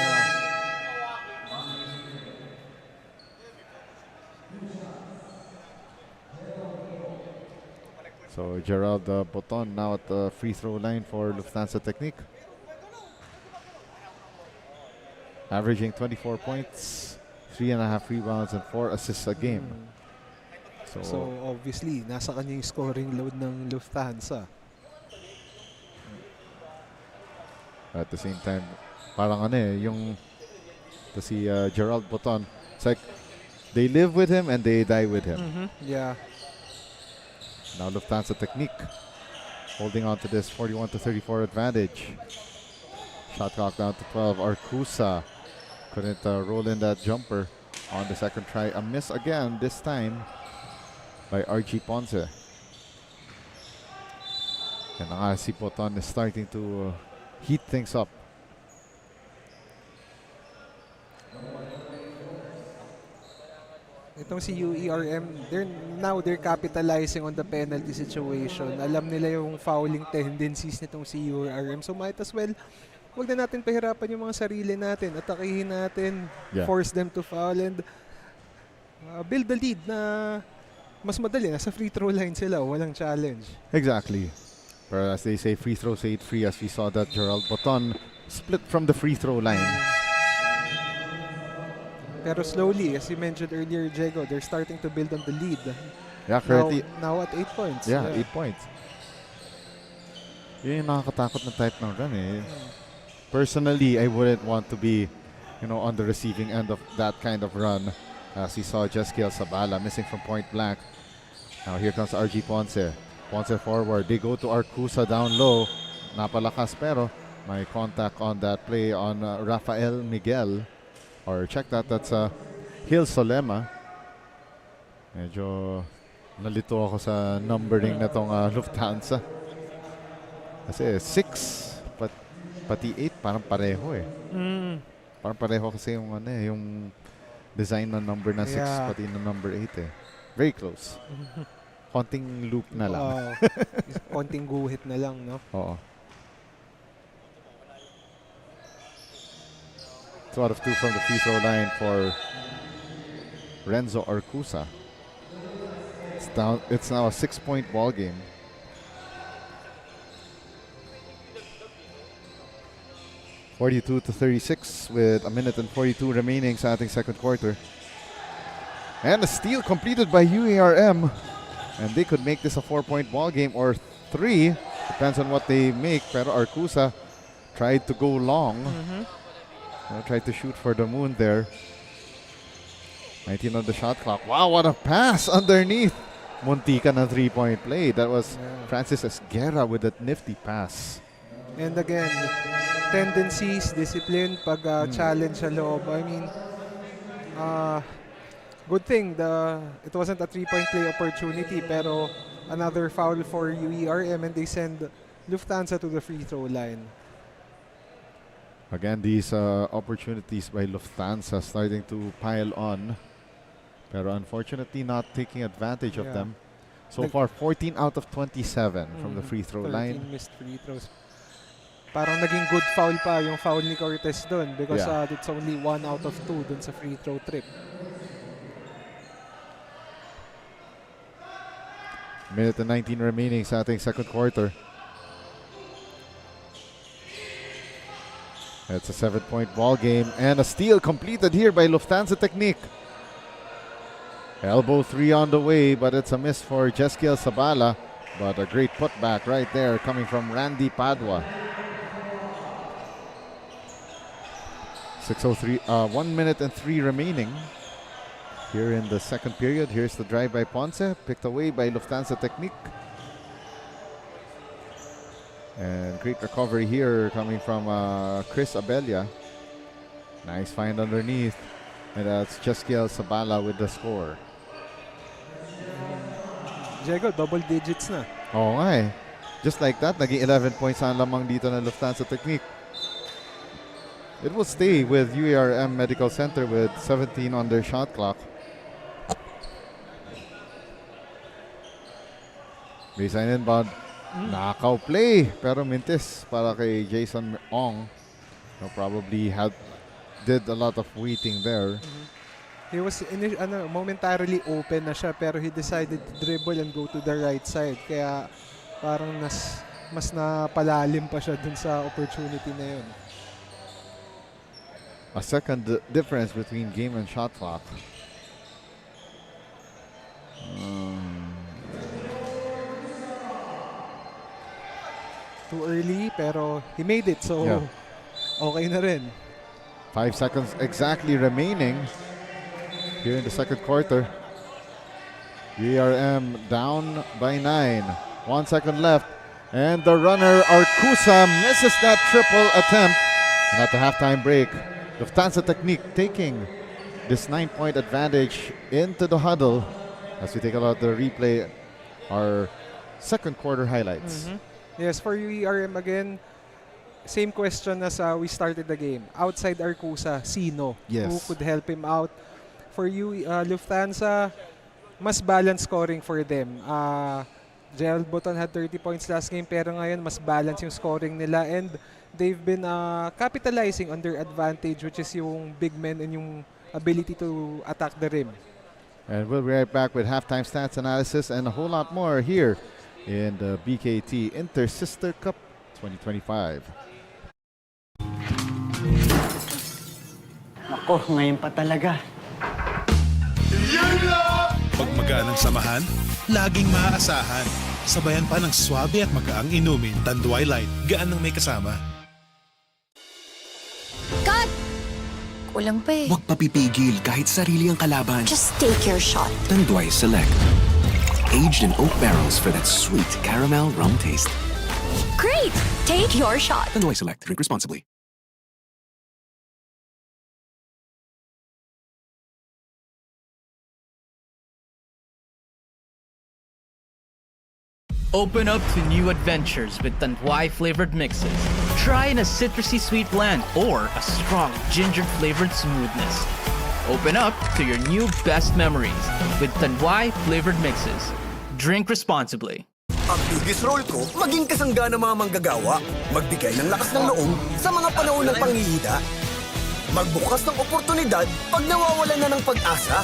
So Gerald Boton now at the free throw line for Lufthansa Technique. Averaging 24 points, 3.5 rebounds, and 4 assists a game. So obviously, nasa kanya yung scoring load ng Lufthansa. At the same time, parang si Gerald Boton, it's like they live with him and they die with him. Yeah. Now Lufthansa Technique holding on to this 41-34 advantage. Shot clock down to 12. Arcusa couldn't roll in that jumper on the second try. A miss again, this time by RG Ponce. And si Poton is starting to heat things up. Itong si UERM, they're capitalizing on the penalty situation. Alam nila yung fouling tendencies nitong si UERM. So might as well, wag na natin pahirapan yung mga sarili natin. Atakihin natin, force them to foul, and build the lead na mas madali. Nasa free throw line sila, walang challenge. Exactly. But as they say, free throws ain't free, as we saw that Gerald Boton split from the free throw line. Pero slowly, as you mentioned earlier, Diego, they're starting to build on the lead. Yeah, currently. Now at 8 points. Yeah, 8 points. Yun yung nakakatakot na type ng run eh. Personally, I wouldn't want to be, on the receiving end of that kind of run. As we saw Jeskiel Sabala missing from point blank. Now here comes RG Ponce. Ponce forward. They go to Arcusa down low. Napalakas pero may contact on that play on Rafael Miguel. Or check that, that's Hill Solema. Medyo nalito ako sa numbering na tong Lufthansa. Kasi 6, pati 8, parang pareho eh. Parang pareho kasi yung, yung design ng number na 6, pati ng number 8 eh. Very close. Konting loop na lang. Konting guhit na lang, no? Oo. 2 out of 2 from the free throw line for Renzo Arcusa. It's now a 6-point ball game. (42-36) with a minute and 42 remaining sa ating second quarter. And a steal completed by UERM. And they could make this a 4-point ball game or 3. Depends on what they make. Pero Arcusa tried to go long. Tried to shoot for the moon there. 19 on the shot clock. Wow, what a pass underneath. Muntika na 3-point play. That was Francis Esguerra with that nifty pass. And again, tendencies, discipline, pag challenge sa loob. I mean, good thing it wasn't a 3-point play opportunity, pero another foul for UERM and they send Lufthansa to the free throw line. Again, these opportunities by Lufthansa starting to pile on. Pero unfortunately not taking advantage of them. So far, 14 out of 27 from the free throw line. 13 missed free throws. Parang naging good foul pa yung foul ni Cortez doon because it's only 1 out of 2 dun sa free throw trip. Minute and 19 remaining sa ating second quarter. It's a 7-point ball game and a steal completed here by Lufthansa Technique. Elbow 3 on the way, but it's a miss for Jeskiel Sabala. But a great putback right there coming from Randy Padua. 1 minute and 3 remaining here in the second period. Here's the drive by Ponce, picked away by Lufthansa Technique. And great recovery here coming from Chris Abella. Nice find underneath. And that's Jeskiel Sabala with the score. Diego, double digits na. Oo nga eh. Just like that, naging 11 points ang lamang dito ng Lufthansa Technique. It will stay with UERM Medical Center with 17 on their shot clock. Baseline inbound. Knockout play. Pero mintis para kay Jason Ong. Probably did a lot of waiting there. He was momentarily open na siya pero he decided to dribble and go to the right side. Kaya parang mas napalalim pa siya dun sa opportunity na yun. A second difference between game and shot clock. Too early pero he made it so okay na rin. 5 seconds exactly remaining here in the second quarter. UERM down by 9. 1 second left. And the runner, Arcusa, misses that triple attempt. And at the halftime break, Lufthansa Technique taking this 9-point advantage into the huddle as we take a look at the replay, our second quarter highlights. Yes, for UERM again, same question as we started the game. Outside Arcusa, sino? Yes. Who could help him out? For Lufthansa, mas balanced scoring for them. Gerald Boton had 30 points last game, pero ngayon mas balanced yung scoring nila, and they've been capitalizing on their advantage, which is yung big men and yung ability to attack the rim. And we'll be right back with halftime stats analysis and a whole lot more here in the BKT Inter-Sister Cup 2025. Ako, ngayon pa talaga. Pag magaan ang samahan, laging maaasahan. Sabayan pa ng swabe at magaang inumin, Tanduay Light, gaan ng may kasama. Cut! Kulang pa eh. Huwag papipigil kahit sarili ang kalaban. Just take your shot. Tanduay Select. Aged in oak barrels for that sweet caramel rum taste. Great! Take your shot. Tanduay Select. Drink responsibly. Open up to new adventures with Tanduay flavored mixes. Try in a citrusy sweet blend or a strong ginger flavored smoothness. Open up to your new best memories with Tanduay flavored mixes. Drink responsibly. Ang biggest role ko, maging kasangga ng mga manggagawa. Magbigay ng lakas ng loob sa mga panahon ng panghihina. Magbukas ng oportunidad pag nawawalan na ng pag-asa.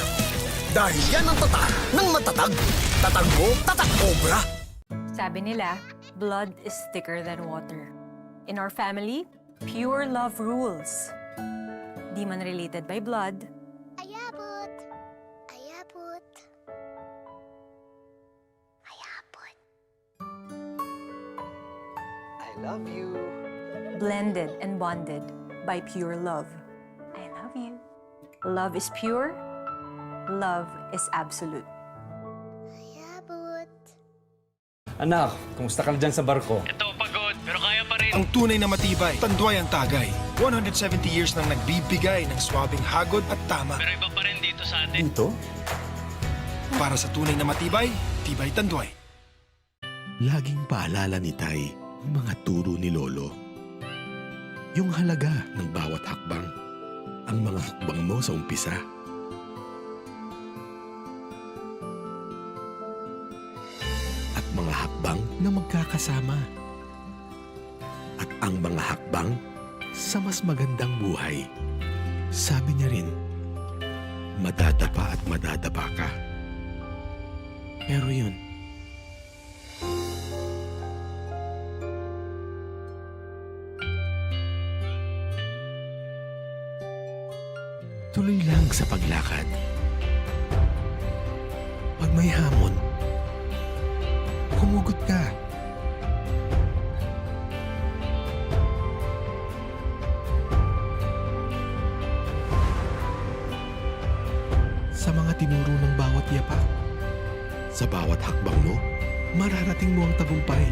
Dahil yan ang tatak ng matatag. Tatag mo, tatak obra. Sabi nila, blood is thicker than water. In our family, pure love rules. Di man related by blood. Ayabot! Ayabot! Ayabot! I love you. Blended and bonded by pure love. I love you. Love is pure. Love is absolute. Ayabot! Anak, kumusta ka na dyan sa barko? Ito, pagod, pero kaya pa rin. Ang tunay na matibay, Tanduay ang tagay. 170 years nang nagbibigay ng swabing hagod at tama. Pero iba pa rin dito sa atin. Ito? Para sa tunay na matibay, tibay Tanduay. Laging paalala ni Tay ang mga turo ni Lolo. Yung halaga ng bawat hakbang. Ang mga hakbang mo sa umpisa. At mga hakbang na magkakasama. At ang mga hakbang sa mas magandang buhay. Sabi niya rin, madadapa at madadapa ka. Pero yun, tuloy lang sa paglakad. Pag may hamon, humugot ka. Sa mga tinuro ng bawat yapak, sa bawat hakbang mo, mararating mo ang tagumpay.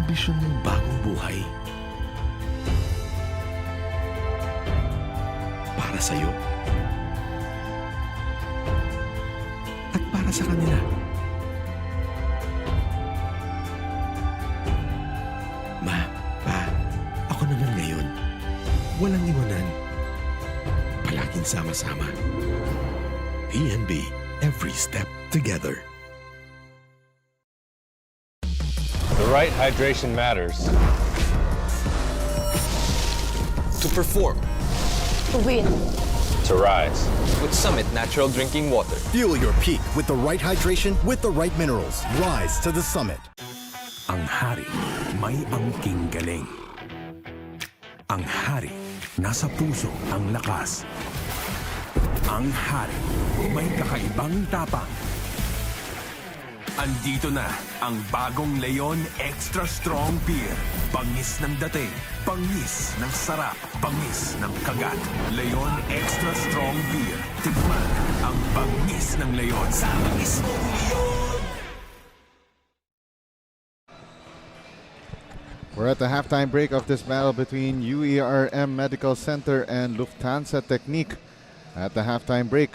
Ambisyon ng bagong buhay. Para sa'yo. At para sa kanila. Ma, Pa, ako naman ngayon. Walang iwanan. Palaging sama-sama. PNB, every step together. The right hydration matters. To perform. To win. To rise. With Summit Natural Drinking Water. Fuel your peak with the right hydration with the right minerals. Rise to the summit. Ang hari may angking galing. Ang hari nasa puso ang lakas. Ang hari may kakaibang tapang. Andito na ang bagong Leon Extra Strong Beer. Bangis ng dating, bangis ng sarap, bangis ng kagat. Leon Extra Strong Beer. Tikman ang bangis ng Leon sa bangis mong Leon. We're at the halftime break of this battle between UERM Medical Center and Lufthansa Technique. At the halftime break,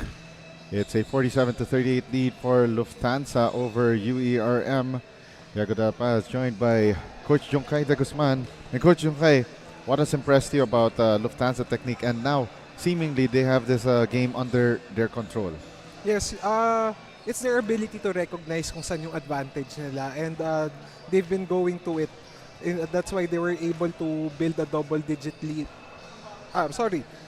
it's a 47-38 lead for Lufthansa over UERM. Diego Dapa is joined by Coach Junkay de Guzman. And Coach Junkay, what has impressed you about Lufthansa Technique? And now, seemingly, they have this game under their control. Yes, it's their ability to recognize kung saan yung advantage nila. And they've been going to it. That's why they were able to build a double-digit lead.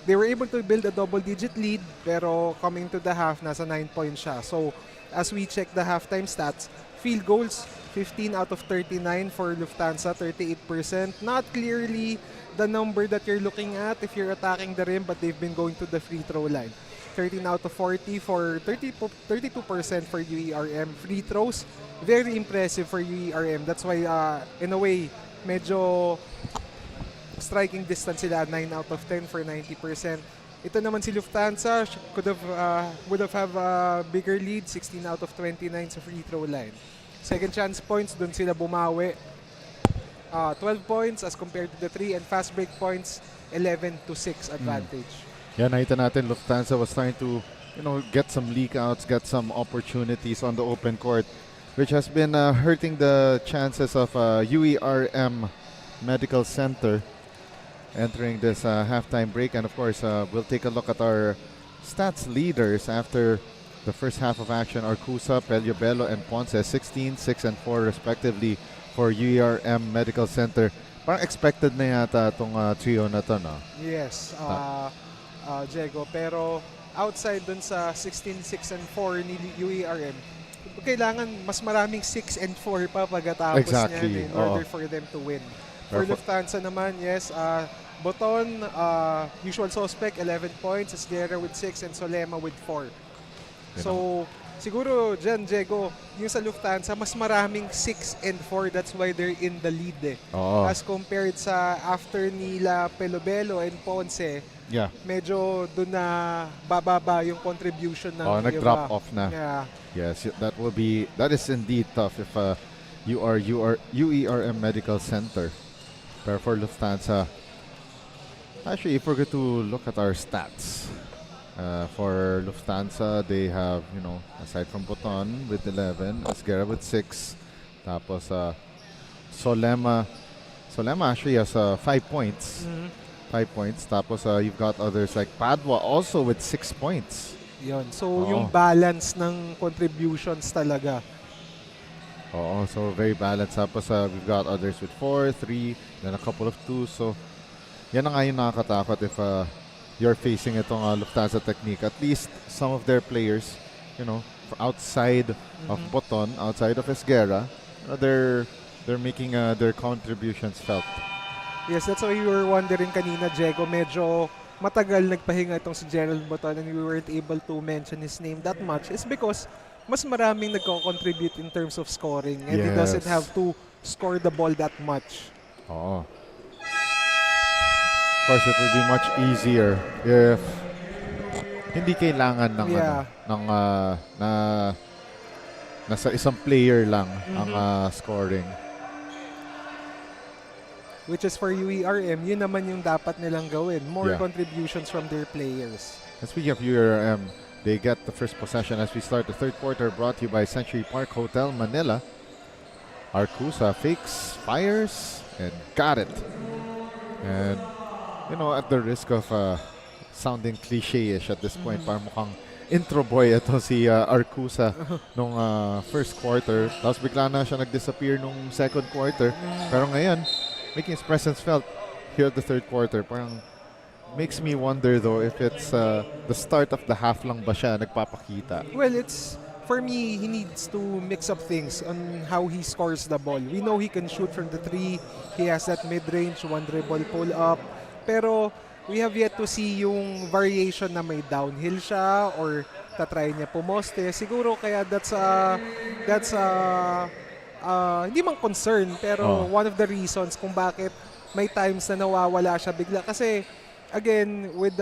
They were able to build a double-digit lead, pero coming to the half, nasa 9 points siya. So, as we check the halftime stats, field goals, 15 out of 39 for Lufthansa, 38%. Not clearly the number that you're looking at if you're attacking the rim, but they've been going to the free throw line. 13 out of 40 for 32% for UERM. Free throws, very impressive for UERM. That's why, in a way, medyo striking distance sila, 9 out of 10 for 90%. Ito naman si Lufthansa would have a bigger lead, 16 out of 29 sa free throw line. Second chance points, dun sila bumawi. 12 points as compared to the 3, and fast break points, 11-6 advantage. Yeah, nakita natin Lufthansa was trying to, get some leak outs, get some opportunities on the open court, which has been hurting the chances of UERM Medical Center entering this halftime break. And of course, we'll take a look at our stats leaders after the first half of action. Arcusa, Peliobelo, and Ponce, 16, 6, and 4 respectively for UERM Medical Center. Parang expected na yata itong trio na to, no? Yes, Diego. Pero outside dun sa 16, 6, and 4 ni UERM, kailangan mas maraming 6 and 4 pa pagkatapos niyan in order for them to win. For Lufthansa naman, yes, Boton, usual suspect, 11 points, Esguerra with 6, and Solema with 4. So, siguro dyan, Diego, yung sa Lufthansa, mas maraming 6 and 4. That's why they're in the lead eh. As compared sa after nila Pelobelo and Ponce, medyo doon na bababa yung contribution ng nag-drop off na. Yeah. Yes, that is indeed tough if you are UERM Medical Center. Pero for Lufthansa, actually, if we're going to look at our stats, for Lufthansa, they have, aside from Boton with 11, Esguerra with 6, tapos Solema actually has 5 points. 5 points. Tapos you've got others like Padua also with 6 points. Yun. So, yung balance ng contributions talaga. So very balanced. Tapos we've got others with 4, 3, then a couple of 2. So, yan na nga yung nakakatakot if you're facing itong Lufthansa Technique. At least some of their players, outside of Boton, outside of Esguerra, they're making their contributions felt. Yes, that's why we were wondering kanina, Diego, medyo matagal nagpahinga itong si Gerald Boton and we weren't able to mention his name that much. It's because mas maraming nagko-contribute in terms of scoring and he doesn't have to score the ball that much. Of course, it would be much easier if hindi kailangan ng nasa isang player lang ang scoring. Which is for UERM, yun naman yung dapat nilang gawin. More contributions from their players. And speaking of UERM, they get the first possession as we start the third quarter, brought to you by Century Park Hotel, Manila. Arcusa fakes, fires, and got it. And, at the risk of sounding cliche-ish at this point, parang mukhang intro boy ito si Arcusa nung first quarter. Tapos bigla na siya nag-disappear nung second quarter. Pero ngayon, making his presence felt here at the third quarter. Parang makes me wonder though if it's the start of the half lang ba siya nagpapakita. Well, for me, he needs to mix up things on how he scores the ball. We know he can shoot from the 3. He has that mid-range, one dribble pull-up. Pero we have yet to see yung variation na may downhill siya or tatry niya pumoste. Siguro kaya that's hindi man concern, pero one of the reasons kung bakit may times na nawawala siya bigla. Kasi, again, with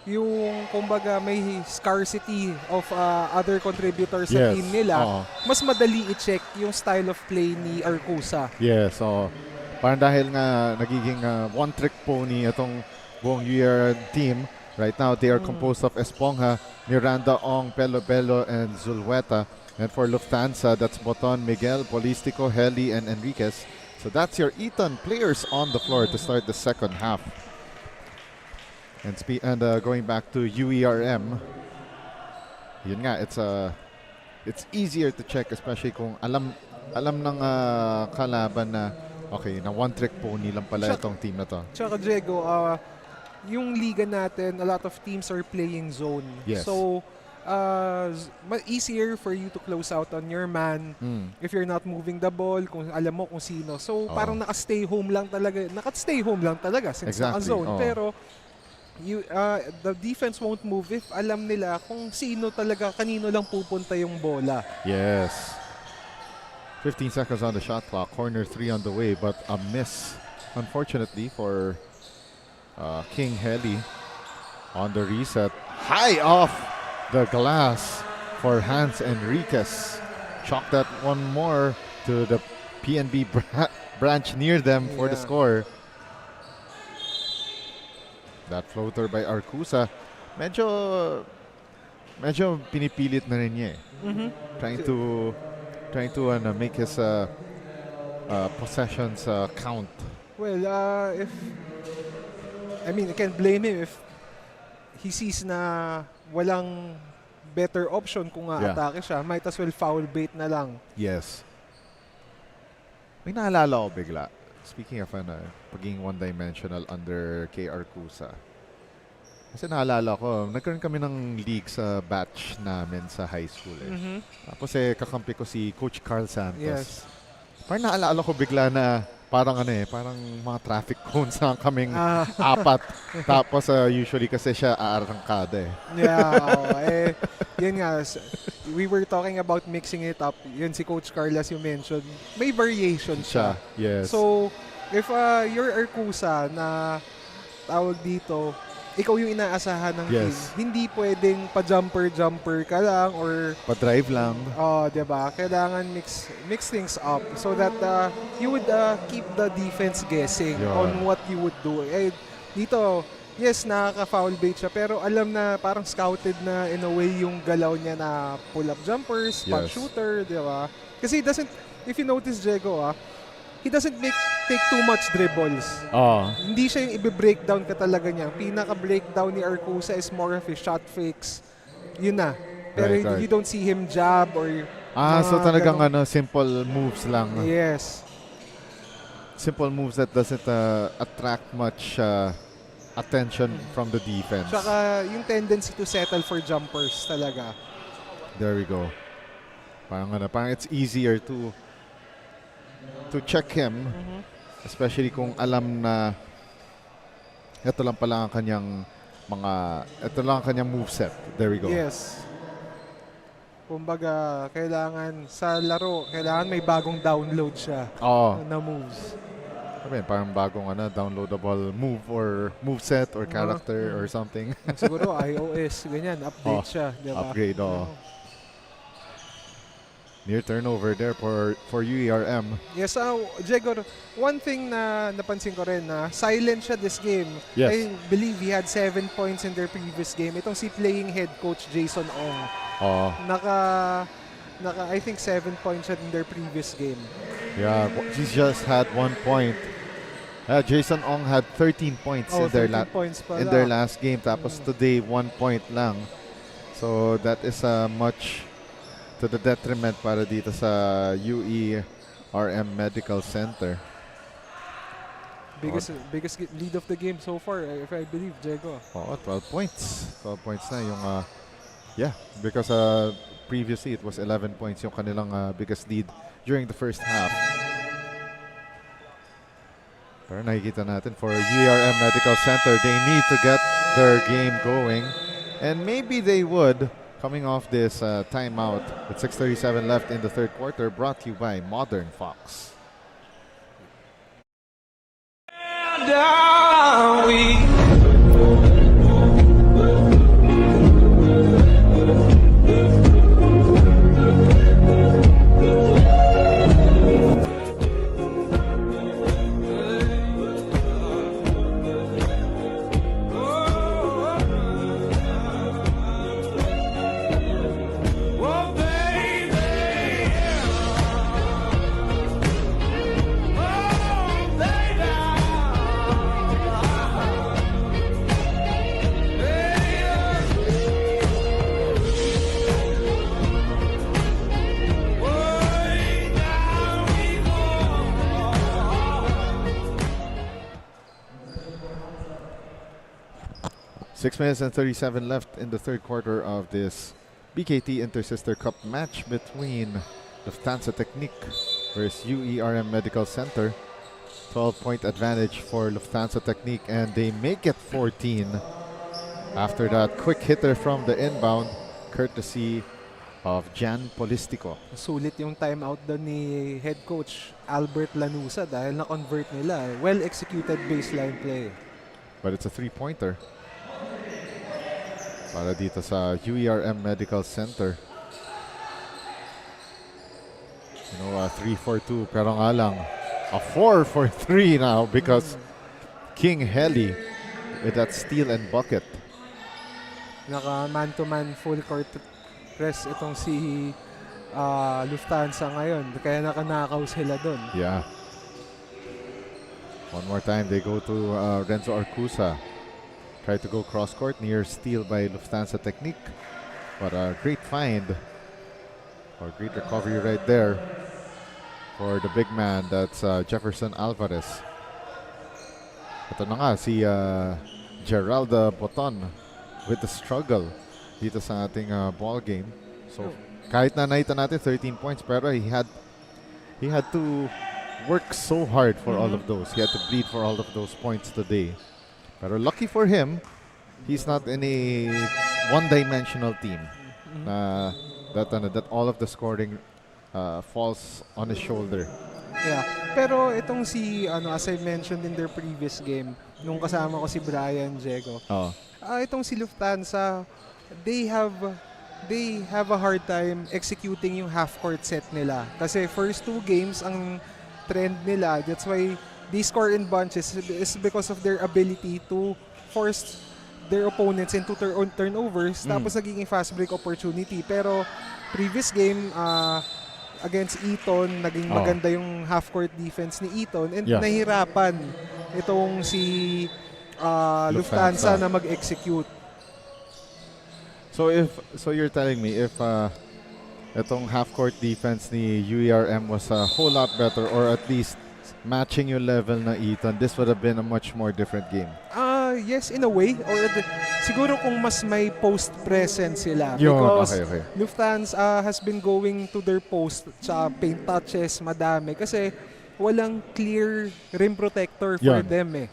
yung kumbaga may scarcity of other contributors sa team nila, mas madali i-check yung style of play ni Arcusa. Yes, so parang dahil nga nagiging one-trick pony itong buong UERM team. Right now, they are composed of Esponja, Miranda Ong, Pelo Pelo, and Zulweta. And for Lufthansa, that's Boton, Miguel, Polistico, Heli, and Enriquez. So that's your Eton players on the floor to start the second half. And going back to UERM, yun nga, it's easier to check, especially kung alam ng kalaban na okay, na one-trick pony lang pala itong team na to. Tsaka Diego, yung liga natin, a lot of teams are playing zone. Yes. So, easier for you to close out on your man if you're not moving the ball, kung alam mo kung sino. So, parang naka-stay home lang talaga since naka-zone. Pero, the defense won't move if alam nila kung sino talaga, kanino lang pupunta yung bola. Yes. 15 seconds on the shot clock. Corner 3 on the way, but a miss, unfortunately, for King Heli on the reset. High off the glass for Hans Enriquez. Chalk that one more to the PNB branch near them for the score. That floater by Arcusa, medyo pinipilit na rin niya eh. Trying to make his possessions count. Well, I can't blame him if he sees na walang better option kung atake siya. Might as well foul bait na lang. Yes. May naalala ko bigla. Speaking of pagiging one-dimensional under kay Arcusa. Kasi naalala ko, nagkaroon kami ng league sa batch namin sa high school eh. Tapos kakampi ko si Coach Carl Santos. Yes. Parang naalala ko bigla na parang mga traffic cones lang kaming apat. Tapos usually kasi siya aarangkada eh. Yeah, yun nga. We were talking about mixing it up. Yun si Coach Carlos you mentioned. May variation siya. Yes. So, if you're Arcusa na tawag dito, ikaw yung inaasahan ng team. Hindi pwedeng pa-jumper ka lang or pa-drive lang. Diba? Kailangan mix things up so that you would keep the defense guessing on what you would do. Dito, yes, nakaka-foul bait siya, pero alam na parang scouted na in a way yung galaw niya na pull-up jumpers, spot shooter, diba? Kasi if you notice, Diego, he doesn't take too much dribbles. Hindi siya yung i-breakdown ka talaga niya. Pinaka-breakdown ni Arcusa is more of a shot fakes. Yun na. Pero you don't see him jab or... so talagang simple moves lang. Yes. Simple moves that doesn't attract much attention from the defense. Tsaka yung tendency to settle for jumpers talaga. There we go. Parang it's easier to check him, especially kung alam na ito lang pala ang kanyang moveset. There we go. Yes. Kumbaga, sa laro, kailangan may bagong download siya na moves. Parang bagong downloadable move or moveset or character or something. Siguro iOS, ganyan, update siya. Diba? Upgrade, Near turnover there for UERM. Yes, Diego, one thing na napansin ko rin na silent siya this game. Yes. I believe he had 7 points in their previous game. Itong si playing head coach Jason Ong. I think 7 points siya in their previous game. Yeah, he just had 1 point. Jason Ong had 13 points in their last game. Tapos today 1 point lang. So that is much to the detriment para dito sa UERM Medical Center. Biggest lead of the game so far, if I believe, Diego. 12 points. 12 points na yung because previously it was 11 points yung kanilang biggest lead during the first half. Pero nakikita natin for UERM Medical Center, they need to get their game going. And maybe they would, coming off this timeout with 6:37 left in the third quarter, brought to you by Modern Fox. Six minutes and 37 left in the third quarter of this BKT Inter-Sister Cup match between Lufthansa Technique versus UERM Medical Center. 12-point advantage for Lufthansa Technique, and they make it 14 after that quick hitter from the inbound, courtesy of Jan Polistico. Sulit yung timeout doon ni head coach Albert Lanusa dahil na-convert nila. Well-executed baseline play. But it's a three-pointer para dito sa UERM Medical Center. You know, 3-4-2, pero nga lang, a 4-4-3 now because King Heli with that steal and bucket. Naka man-to-man full court press itong si Lufthansa ngayon. Kaya nakanakaw sila doon. Yeah. One more time, they go to Renzo Arcusa. Try to go cross-court, near steal by Lufthansa Technique. But a great find, or great recovery right there for the big man, that's Jefferson Alvarez. Ito na nga, si Geralda Boton with the struggle dito sa ating ball game. So, kahit na naita natin 13 points, pero he had to work so hard for all of those. He had to bleed for all of those points today. Pero lucky for him, he's not in a one-dimensional team. That all of the scoring falls on his shoulder. Yeah. Pero itong si, as I mentioned in their previous game, nung kasama ko si Brian Diego, itong si Lufthansa, they have a hard time executing yung half-court set nila. Kasi first two games, ang trend nila, that's why they score in bunches is because of their ability to force their opponents into turnovers, tapos naging fast break opportunity. Pero previous game against Eton, naging maganda yung half-court defense ni Eton, and nahirapan itong si Lufthansa na mag-execute. So you're telling me if itong half-court defense ni UERM was a whole lot better, or at least matching your level na Eton, this would have been a much more different game. Yes, in a way. Or siguro kung mas may post presence sila. Yun, because okay. Lufthansa has been going to their post, sa paint touches, madami. Kasi walang clear rim protector for them eh.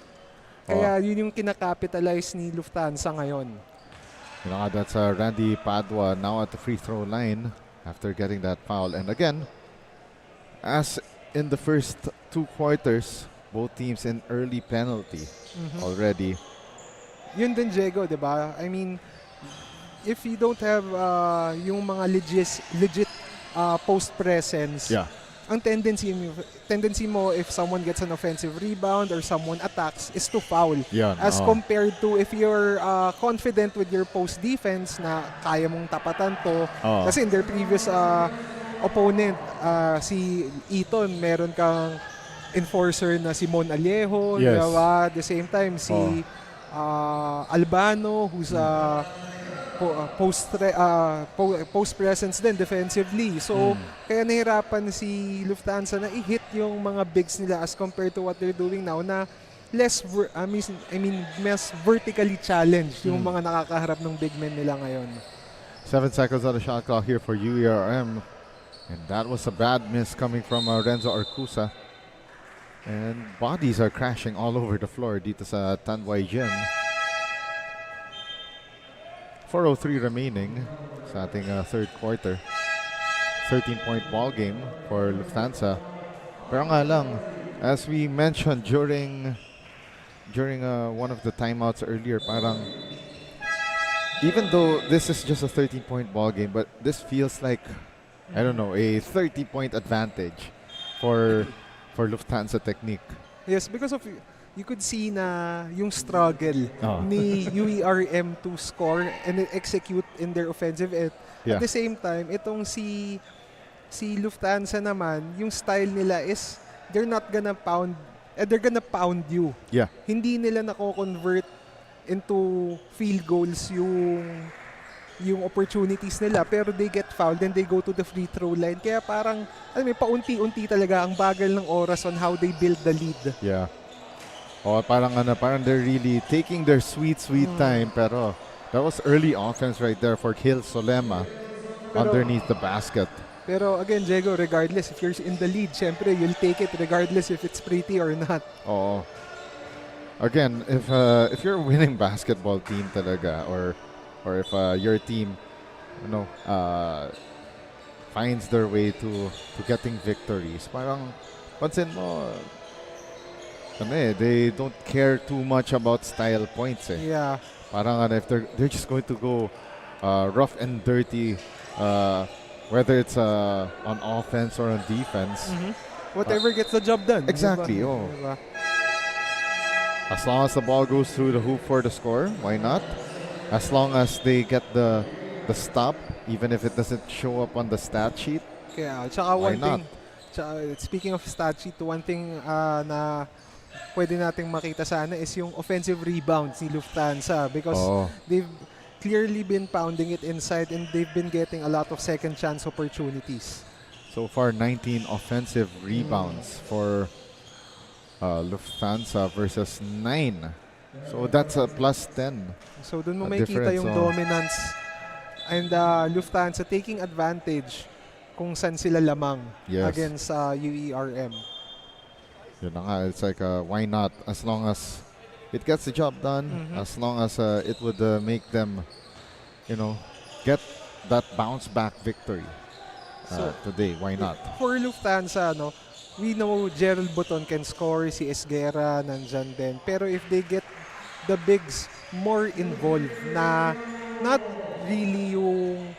Kaya yun yung kinakapitalize ni Lufthansa ngayon. You know, that's Randy Padua now at the free throw line after getting that foul. And again, as in the first two quarters, both teams in early penalty already. Yun din, Diego, di ba? I mean, if you don't have yung mga legit post presence, ang tendency mo if someone gets an offensive rebound or someone attacks is to foul. As compared to if you're confident with your post defense na kaya mong tapatan to. Kasi in their previous opponent, si Eton, meron kang enforcer na si Mon Alejo, diba? At the same time, si Albano, who's post presence din defensively. So, kaya nahirapan si Lufthansa na i-hit yung mga bigs nila as compared to what they're doing now na less mas vertically challenged yung mga nakakaharap ng big men nila ngayon. 7 seconds on the shot clock here for UERM. And that was a bad miss coming from Renzo Arcusa. And bodies are crashing all over the floor dito sa Tanduay Gym. 4:03 remaining sa ating third quarter. 13-point ball game for Lufthansa. Pero nga lang, as we mentioned during one of the timeouts earlier, parang even though this is just a 13-point ball game, but this feels like, I don't know, a 30-point advantage for Lufthansa technique. Yes, because of you could see na yung struggle ni UERM to score and execute in their offensive end. At the same time, itong si Lufthansa naman, yung style nila is they're gonna pound you. Yeah. Hindi nila nako-convert into field goals yung opportunities nila, pero they get fouled and they go to the free throw line. Kaya parang paunti-unti talaga ang bagal ng oras on how they build the lead. Yeah. Parang they're really taking their sweet time, pero that was early offense right there for Gil Solema underneath the basket. Pero again, Diego, regardless if you're in the lead, syempre you'll take it regardless if it's pretty or not. Oo. Again, if you're a winning basketball team talaga, or if your team finds their way to getting victories, parang pansin mo, they don't care too much about style points eh. Yeah. Parang if they're just going to go rough and dirty, whether it's on offense or on defense. Whatever gets the job done. Exactly. Diba? As long as the ball goes through the hoop for the score, why not? As long as they get the stop, even if it doesn't show up on the stat sheet. Kaya, tsaka why one not? thing, speaking of stat sheet, one thing na pwede nating makita sana is yung offensive rebounds ni Lufthansa, because they've clearly been pounding it inside and they've been getting a lot of second chance opportunities. So far, 19 offensive rebounds for Lufthansa versus 9. So that's a plus 10. So dun mo makikita yung dominance and Lufthansa taking advantage kung saan sila lamang against UERM. Yun na nga, it's like why not, as long as it gets the job done, as long as it would make them, get that bounce back victory today. Why not? For Lufthansa, we know Gerald Buton can score, si Esguerra nandyan din. Pero if they get the bigs more involved, na not really yung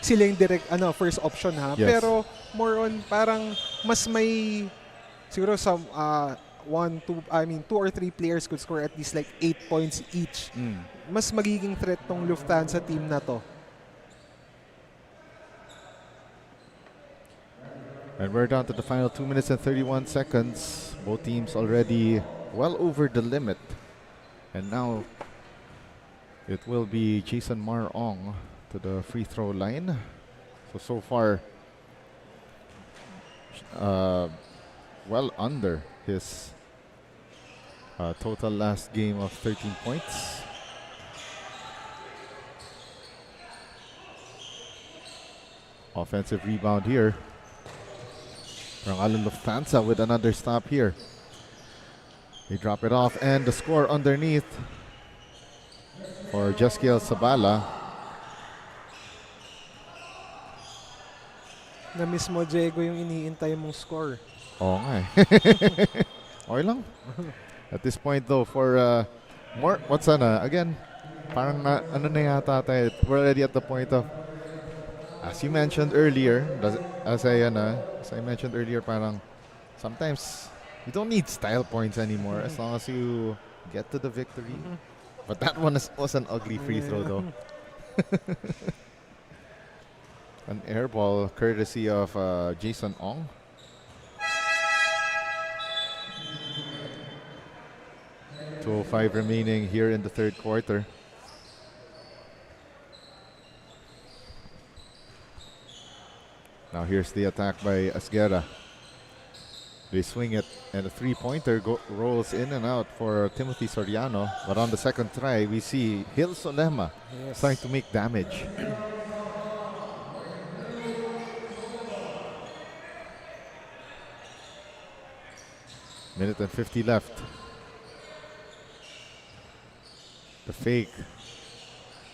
sila yung direct first option pero more on parang mas may siguro some 2 or 3 players could score at least like 8 points each. Mas magiging threat tong Lufthansa team na to. And we're down to the final 2 minutes and 31 seconds. Both teams already well over the limit. And now it will be Jason Marong to the free throw line. So far, well under his total last game of 13 points. Offensive rebound here. Rangalan Lufthansa with another stop here. They drop it off, and the score underneath for Jeskiel Sabala. Na-miss mo, Diego, yung iniintay mong score. Oo nga eh. Okay lang. At this point though, for more, again, parang na yata tayo. We're already at the point of, as you mentioned earlier, as I mentioned earlier, parang sometimes you don't need style points anymore as long as you get to the victory. But that one was an ugly free throw though. An air ball courtesy of Jason Ong. .205 remaining here in the third quarter. Now here's the attack by Esguerra. They swing it, and a three-pointer rolls in and out for Timothy Soriano. But on the second try, we see Gil Solema starting to make damage. Minute and 50 left. The fake.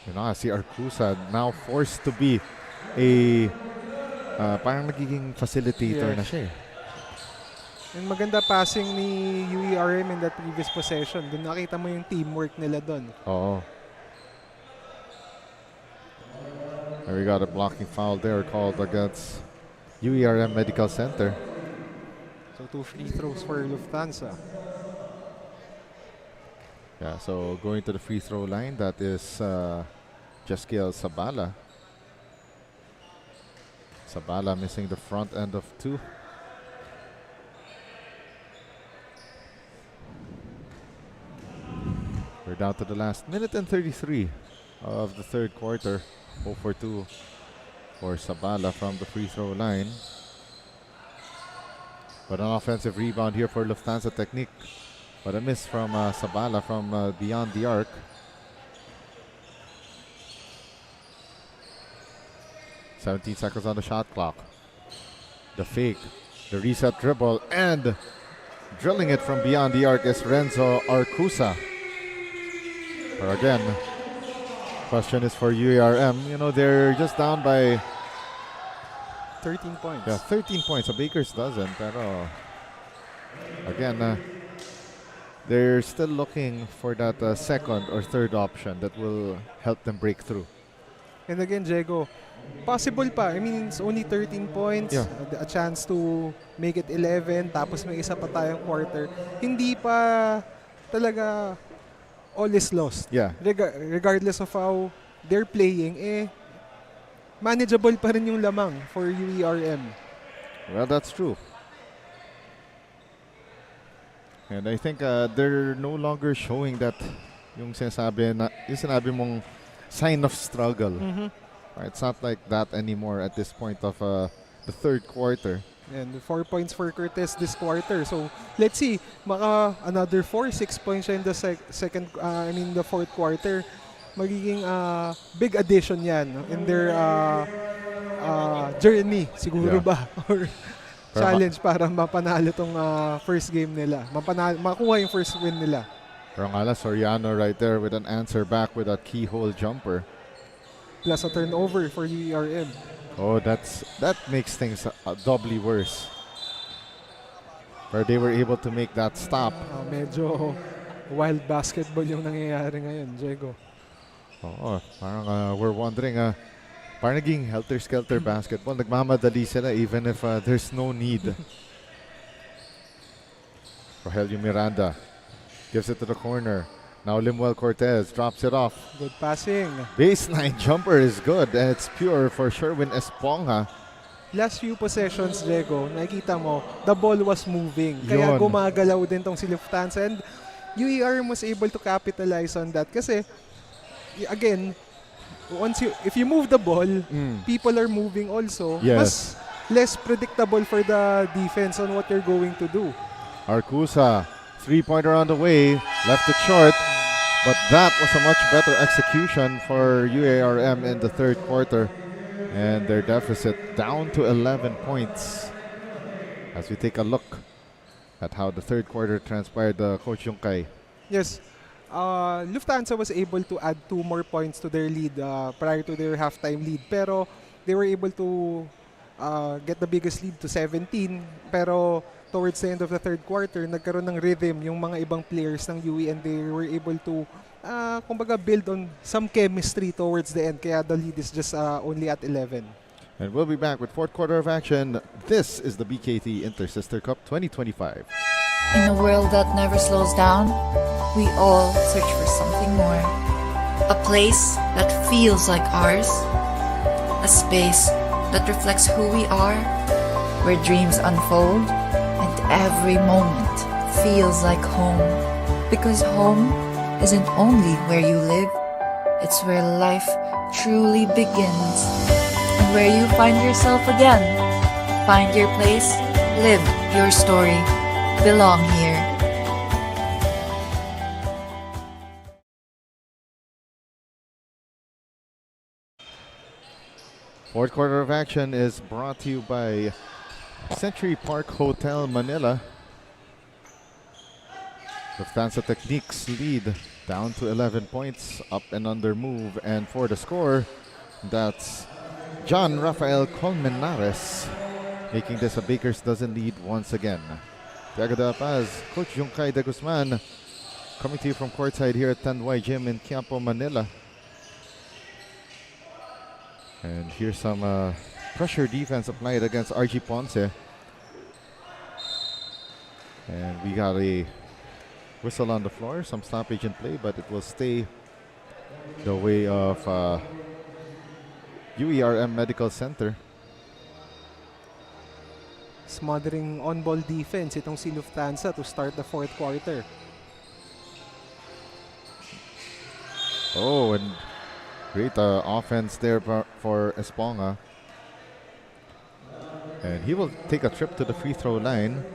You know, si Arcusa now forced to be a parang nagiging facilitator na siya. And maganda passing ni UERM in that previous possession. Doon nakita mo yung teamwork nila doon. Oo. And we got a blocking foul there called against UERM Medical Center. So 2 free throws for Lufthansa. Yeah, so going to the free throw line, that is Jaskiel Sabala. Sabala missing the front end of 2. We're down to the last minute and 33 of the third quarter. 0 for 2 for Sabala from the free throw line. But an offensive rebound here for Lufthansa Technique. But a miss from Sabala from beyond the arc. "17 seconds on the shot clock. The fake, the reset dribble, and drilling it from beyond the arc is Renzo Arcusa. But again, question is for UERM. You know, they're just down by 13 points. Yeah, 13 points. A Baker's dozen. Pero again, they're still looking for that second or third option that will help them break through. And again, Diego, possible pa. I mean, it's only 13 points. Yeah. A chance to make it 11. Tapos may isa pa tayong quarter. Hindi pa talaga all is lost. Yeah. Regardless of how they're playing, manageable pa rin yung lamang for UERM. Well, that's true. And I think they're no longer showing that yung sinasabi mong sign of struggle. It's not like that anymore at this point of the third quarter. And 4 points for Cortez this quarter. So, let's see. Maka another 4-6 points siya in the the fourth quarter. Magiging big addition yan in their journey, siguro ba? Or challenge para mapanalo tong first game nila. Makuha yung first win nila. Pero nga Soriano right there with an answer back with a keyhole jumper. Plus a turnover for UERM. Oh, that makes things doubly worse. Where they were able to make that stop. Medyo wild basketball yung nangyayari ngayon, Diego. Oo, parang we're wondering, parang naging helter-skelter basketball. Nagmamadali sila even if there's no need. Rogelio Miranda gives it to the corner. Now Limuel Cortez drops it off. Good passing. Baseline jumper is good. And it's pure for Sherwin Esponga. Last few possessions, Diego, nakikita mo, the ball was moving. Kaya gumagalaw din tong si Lufthansa. And UERM was able to capitalize on that. Kasi, again, if you move the ball, people are moving also. Yes. Mas less predictable for the defense on what they're going to do. Arcusa, three-pointer on the way, left it short. But that was a much better execution for UERM in the third quarter. And their deficit down to 11 points. As we take a look at how the third quarter transpired, Coach Yungkay. Yes. Lufthansa was able to add 2 more points to their lead prior to their halftime lead. Pero they were able to get the biggest lead to 17. Pero towards the end of the third quarter, nagkaroon ng rhythm yung mga ibang players ng UE and they were able to kumbaga build on some chemistry towards the end. Kaya the lead is just only at 11. And we'll be back with fourth quarter of action. This is the BKT Inter-Sister Cup 2025. In a world that never slows down, we all search for something more. A place that feels like ours. A space that reflects who we are, where dreams unfold, and every moment feels like home. Because home isn't only where you live, it's where life truly begins. And where you find yourself again. Find your place, live your story, belong here. Fourth quarter of action is brought to you by Century Park Hotel Manila. Lufthansa Techniques lead down to 11 points, up and under move, and for the score, that's John Rafael Colmenares, making this a Baker's dozen lead once again. Tiago de La Paz, Coach Junkay de Guzman, coming to you from courtside here at Tanduay Gym in Quiapo, Manila. And here's some pressure defense applied against RG Ponce. And we got a whistle on the floor, some stoppage in play, but it will stay the way of UERM Medical Center. Smothering on-ball defense itong si Lufthansa to start the fourth quarter. Oh, and great offense there for Esponga. And he will take a trip to the free throw line.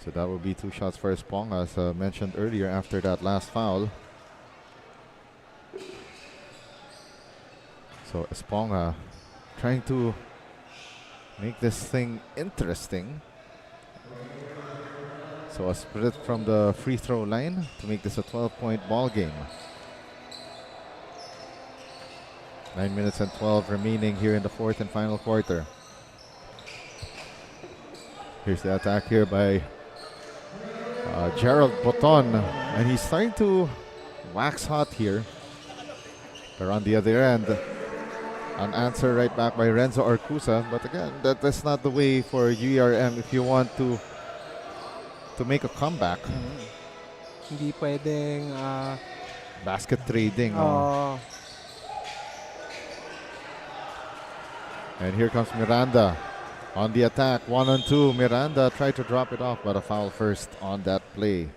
So that will be 2 shots for Esponga, as mentioned earlier, after that last foul. So Esponga trying to make this thing interesting. So a split from the free throw line to make this a 12-point ball game. 9 minutes and 12 remaining here in the fourth and final quarter. Here's the attack here by Gerald Boton, and he's starting to wax hot here. But on the other end, an answer right back by Renzo Arcusa. But again, that's not the way for UERM if you want to make a comeback. Hindi pwedeng basket trading. And here comes Miranda on the attack, 1-on-2. Miranda tried to drop it off, but a foul first on that play.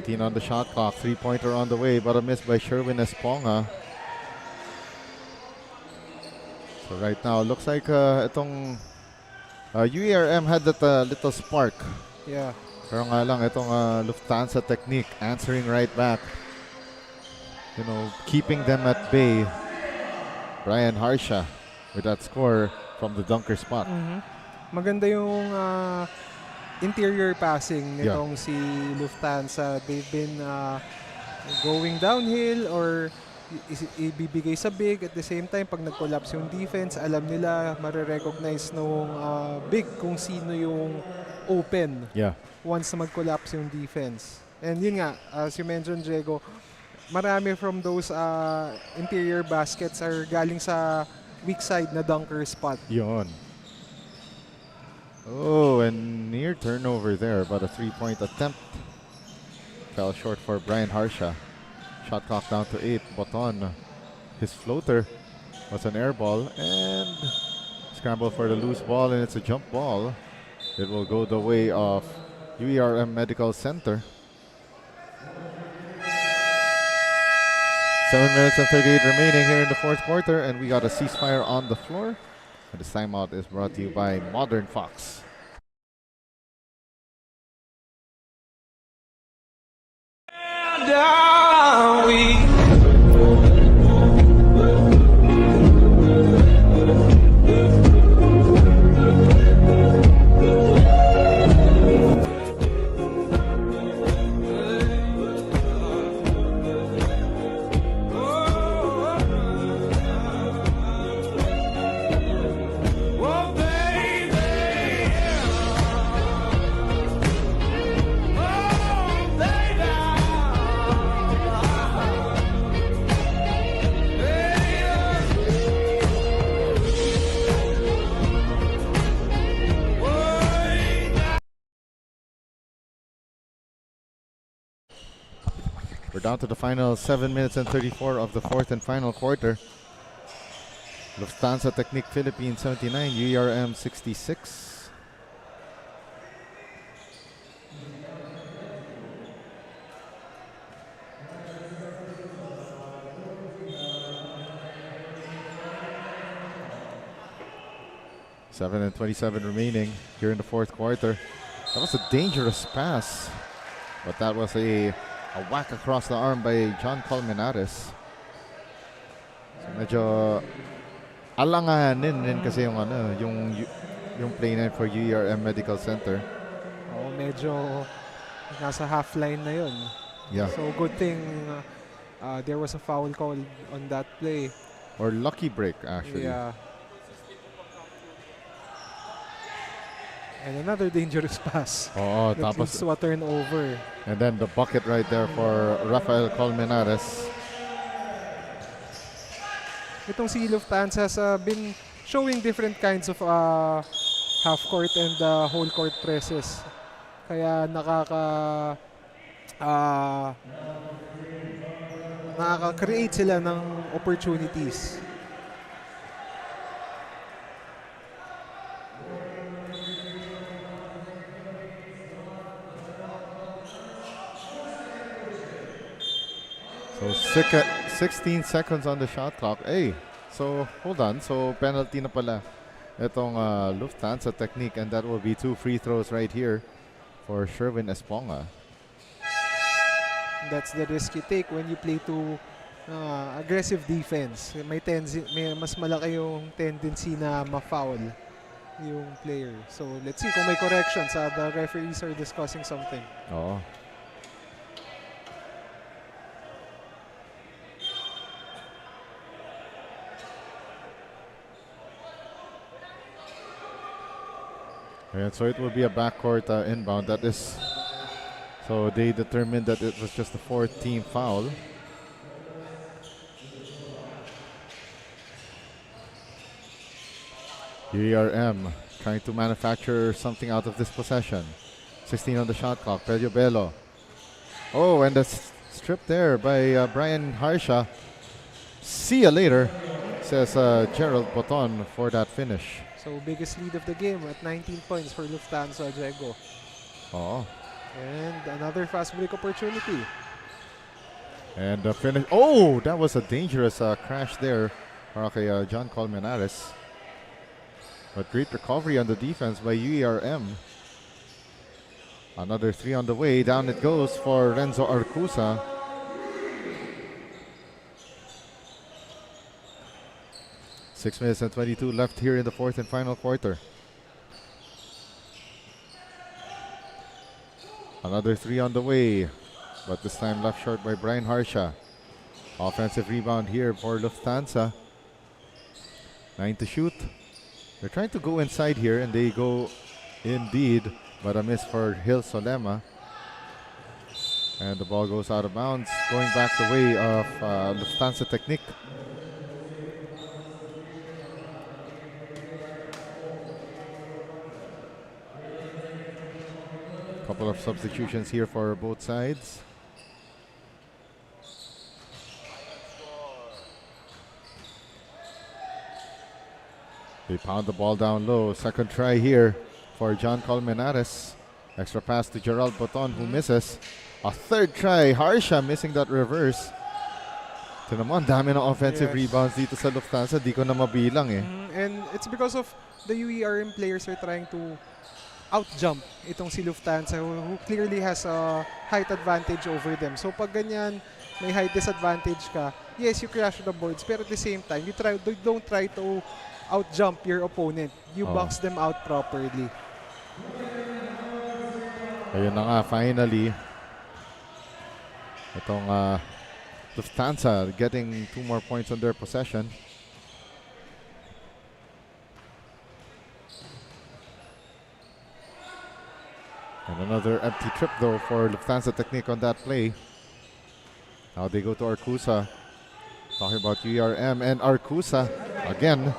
On the shot clock, 3-pointer on the way, but a miss by Sherwin Esponga. So right now, looks like itong UERM had that little spark. Yeah. Pero nga lang, itong Lufthansa Technique answering right back. You know, keeping them at bay. Brian Harsha with that score from the dunker spot. Maganda yung interior passing nitong si Lufthansa. They've been going downhill or ibibigay sa big. At the same time, pag nag-collapse yung defense, alam nila, marirecognize nung big kung sino yung open once na mag-collapse yung defense. And yun nga, as you mentioned, Diego, marami from those interior baskets are galing sa weak side na dunker spot. Yun. Oh, and near turnover there, but a 3-point attempt fell short for Brian Harsha. Shot clock down to 8. Boton, his floater was an air ball, and scramble for the loose ball, and it's a jump ball. It will go the way of UERM Medical Center. 7 minutes and 38 remaining here in the fourth quarter, and we got a ceasefire on the floor. And this timeout is brought to you by Modern Fox. We're down to the final 7 minutes and 34 of the fourth and final quarter. Lufthansa Technique Philippines 79, UERM 66. 7:27 remaining here in the fourth quarter. That was a dangerous pass, but that was a whack across the arm by John Colmenares. So medyo alanganin din kasi yung play na for UERM Medical Center. Oh, medyo nasa half line na yun. Yeah. So good thing there was a foul call on that play. Or lucky break, actually. Yeah. And another dangerous pass. Oo, that tapos leads to a turnover. And then the bucket right there for Rafael Colmenares. Itong si Lufthansa has been showing different kinds of half court and whole court presses. Kaya nakaka-create sila ng opportunities. So 16 seconds on the shot clock. Hey, so hold on. So penalty na pala itong Lufthansa technique, and that will be 2 free throws right here for Sherwin Esponga. That's the risk you take when you play to aggressive defense. May mas malaki yung tendency na ma-foul yung player. So let's see kung may corrections. The referees are discussing something. Oo. And so it will be a backcourt inbound. That is, so they determined that it was just a 4th team foul. UERM trying to manufacture something out of this possession. 16 on the shot clock. Pedro Bello. Oh, and the strip there by Brian Harsha. See you later, says Gerald Boton for that finish. So biggest lead of the game at 19 points for Lufthansa, Diego. Oh. And another fast break opportunity. And the finish. Oh, that was a dangerous crash there for John Colmenares. But great recovery on the defense by UERM. Another 3 on the way. Down it goes for Renzo Arcusa. Six minutes and 22 left here in the fourth and final quarter. Another 3 on the way, but this time left short by Brian Harsha. Offensive rebound here for Lufthansa. 9 to shoot. They're trying to go inside here, and they go indeed, but a miss for Hill Solema. And the ball goes out of bounds, going back the way of Lufthansa technique. Couple of substitutions here for both sides. They pound the ball down low. Second try here for John Colmenares. Extra pass to Gerald Boton, who misses. A third try. Harsha missing that reverse. Ito naman, dami ng offensive rebounds dito sa Lufthansa. Di ko na mabilang eh. And it's because of the UERM players are trying to out-jump itong si Lufthansa who clearly has a height advantage over them. So pag ganyan, may height disadvantage ka, yes, you crash the boards, pero at the same time, you don't try to out-jump your opponent. You box them out properly. Ayun na nga, finally. Itong Lufthansa getting 2 more points on their possession. And another empty trip though for Lufthansa technique on that play. Now they go to Arcusa. Talking about UERM and Arcusa again.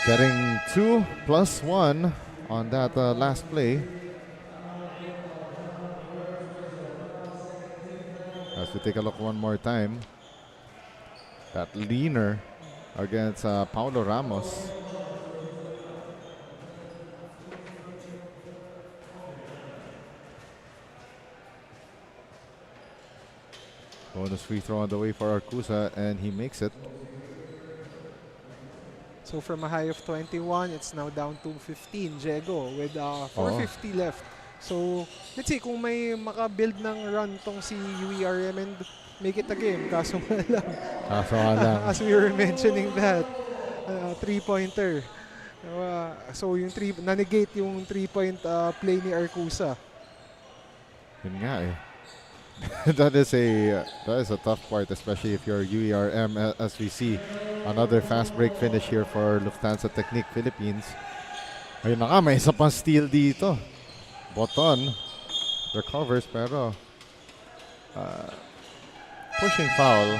Getting 2 plus 1 on that last play. As we take a look one more time. That leaner against Paulo Ramos. Bonus free throw on the way for Arcusa, and he makes it. So from a high of 21, it's now down to 15, Diego, with 4:50 left. So let's see kung may makabuild ng run tong si UERM and make it a game. Kaso nga lang. As we were mentioning that, three-pointer. So yung na-negate yung 3-point play ni Arcusa. Yun nga eh. that is a tough part, especially if you're UERM, as we see another fast break finish here for Lufthansa Technique Philippines. Ayun na nga, may isa pang steal dito. Boton recovers pero pushing foul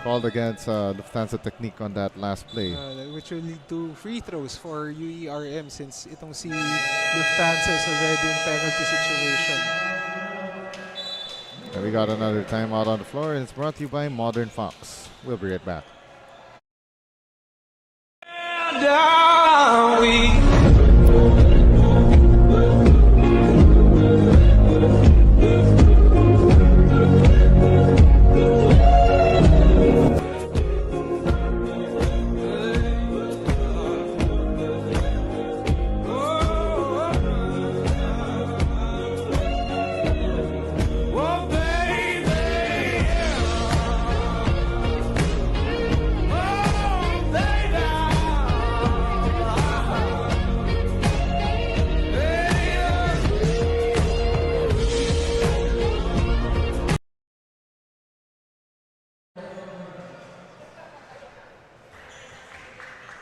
called against Lufthansa Technique on that last play. Which will lead to free throws for UERM since itong si Lufthansa is already in penalty situation. And we got another timeout on the floor, and it's brought to you by Modern Fox. We'll be right back.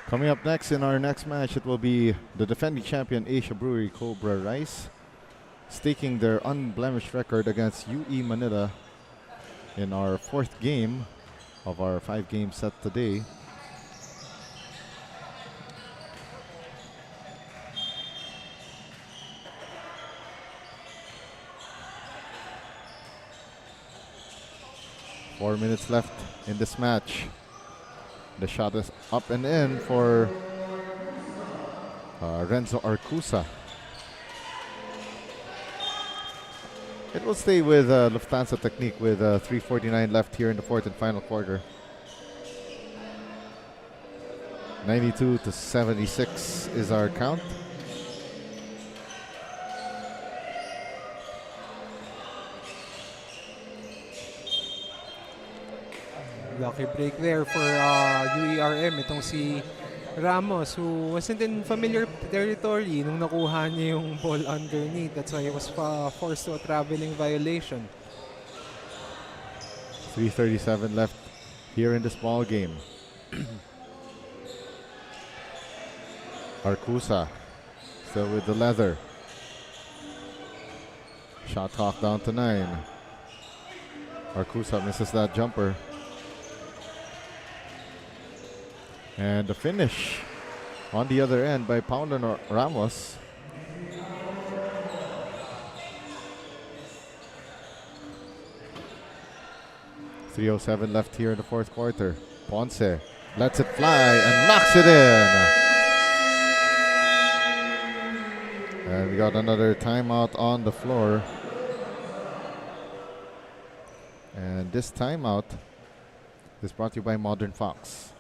Coming up next in our next match, it will be the defending champion Asia Brewery Cobra Rice staking their unblemished record against UE Manila in our fourth game of our 5-game set today. Four minutes left in this match. The shot is up and in for Renzo Arcusa. It will stay with Lufthansa Technique with 3:49 left here in the fourth and final quarter. 92-76 is our count. Lucky break there for UERM. Itong si Ramos, who wasn't in familiar territory nung nakuha niya yung ball underneath. That's why he was forced to a traveling violation. 3:37 left here in this ball game. Arcusa still with the leather. Shot clock down to 9. Arcusa misses that jumper. And the finish on the other end by Paulo Ramos. .307 left here in the fourth quarter. Ponce lets it fly and knocks it in. And we got another timeout on the floor. And this timeout is brought to you by Modern Fox.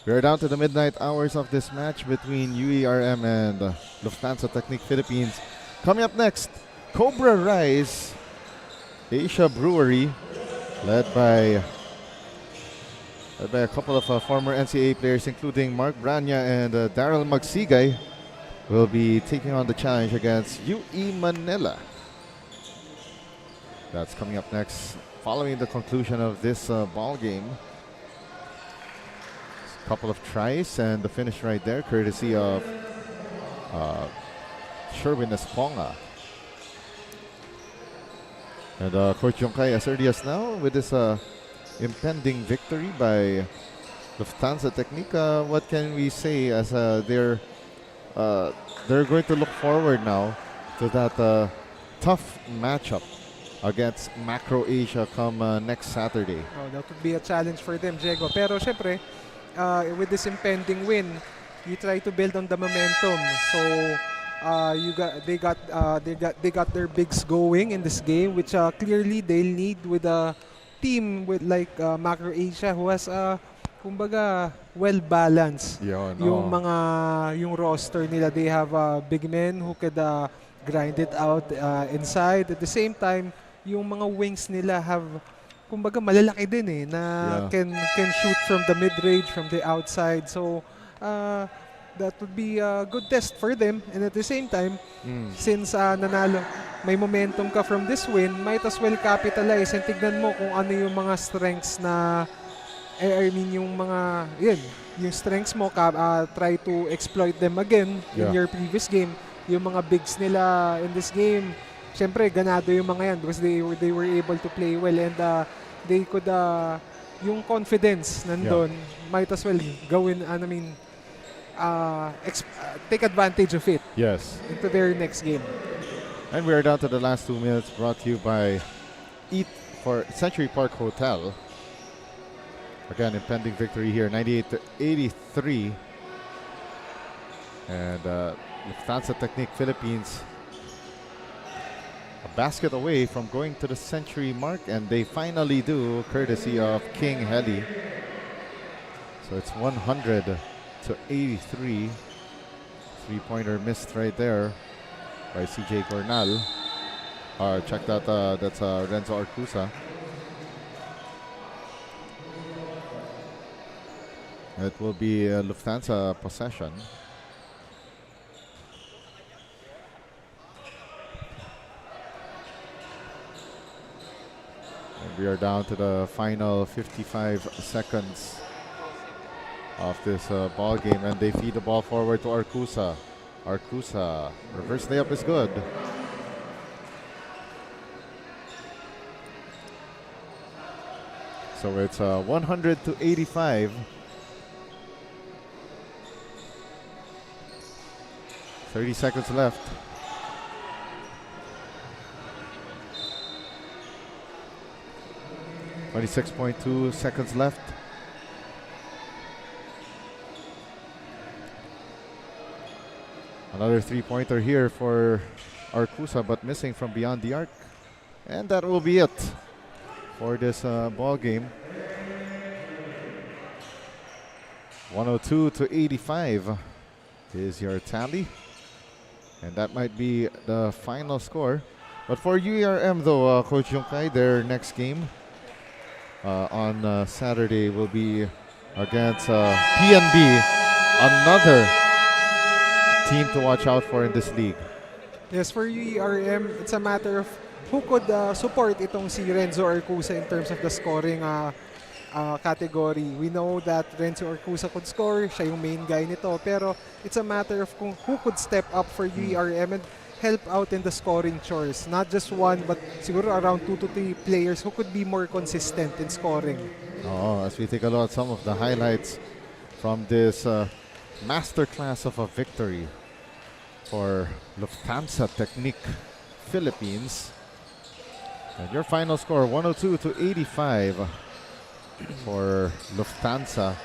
We're down to the midnight hours of this match between UERM and Lufthansa Technique Philippines. Coming up next, Cobra Rice, Asia Brewery, led by a couple of former NCAA players, including Mark Branya and Daryl Magsigay, will be taking on the challenge against UE Manila. That's coming up next, following the conclusion of this ball game. Couple of tries and the finish right there, courtesy of Sherwin Esponga. And Coach Yongkai, as early as now, with this impending victory by Lufthansa Technique, what can we say as they're going to look forward now to that tough matchup against Macro Asia come next Saturday? Oh, that would be a challenge for them, Diego. Pero syempre, with this impending win, you try to build on the momentum. So they got their bigs going in this game, which clearly they'll need with a team with like Macro Asia who has kumbaga well balanced yung roster nila. They have big men who could grind it out inside. At the same time, yung mga wings nila have kumbaga malalaki din na can shoot from the mid-range, from the outside. So that would be a good test for them. And at the same time, since nanalo, may momentum ka from this win, might as well capitalize and tignan mo kung ano yung mga strengths na yung mga yung strengths mo, try to exploit them again in your previous game. Yung mga bigs nila in this game, syempre ganado yung mga yan because they were able to play well, and they could yung confidence nandun, might as well gawin, take advantage of it into their next game. And we are down to the last 2 minutes, brought to you by Eat for Century Park Hotel. Again, impending victory here, 98-83. And Lufthansa Technique Philippines a basket away from going to the century mark, and they finally do, courtesy of King Heli. So it's 100-83. Three-pointer missed right there by CJ Cornal. Check that, that's Renzo Arcusa. It will be a Lufthansa possession. And we are down to the final 55 seconds of this ball game, and they feed the ball forward to Arcusa. Arcusa, reverse layup is good. So it's 100-85. 30 seconds left. .2 seconds left. Another three-pointer here for Arcusa, but missing from beyond the arc. And that will be it for this ball game. 102-85 is your tally. And that might be the final score. But for UERM though, Coach Yongkai, their next game on Saturday will be against PNB, another team to watch out for in this league. Yes, for UERM, it's a matter of who could support itong si Renzo Arcusa in terms of the scoring category. We know that Renzo Arcusa could score, siya yung main guy nito, pero it's a matter of who could step up for UERM and help out in the scoring chores. Not just one, but siguro around 2 to 3 players who could be more consistent in scoring. As we take a look at some of the highlights from this masterclass of a victory for Lufthansa Technique Philippines. And your final score, 102-85 for Lufthansa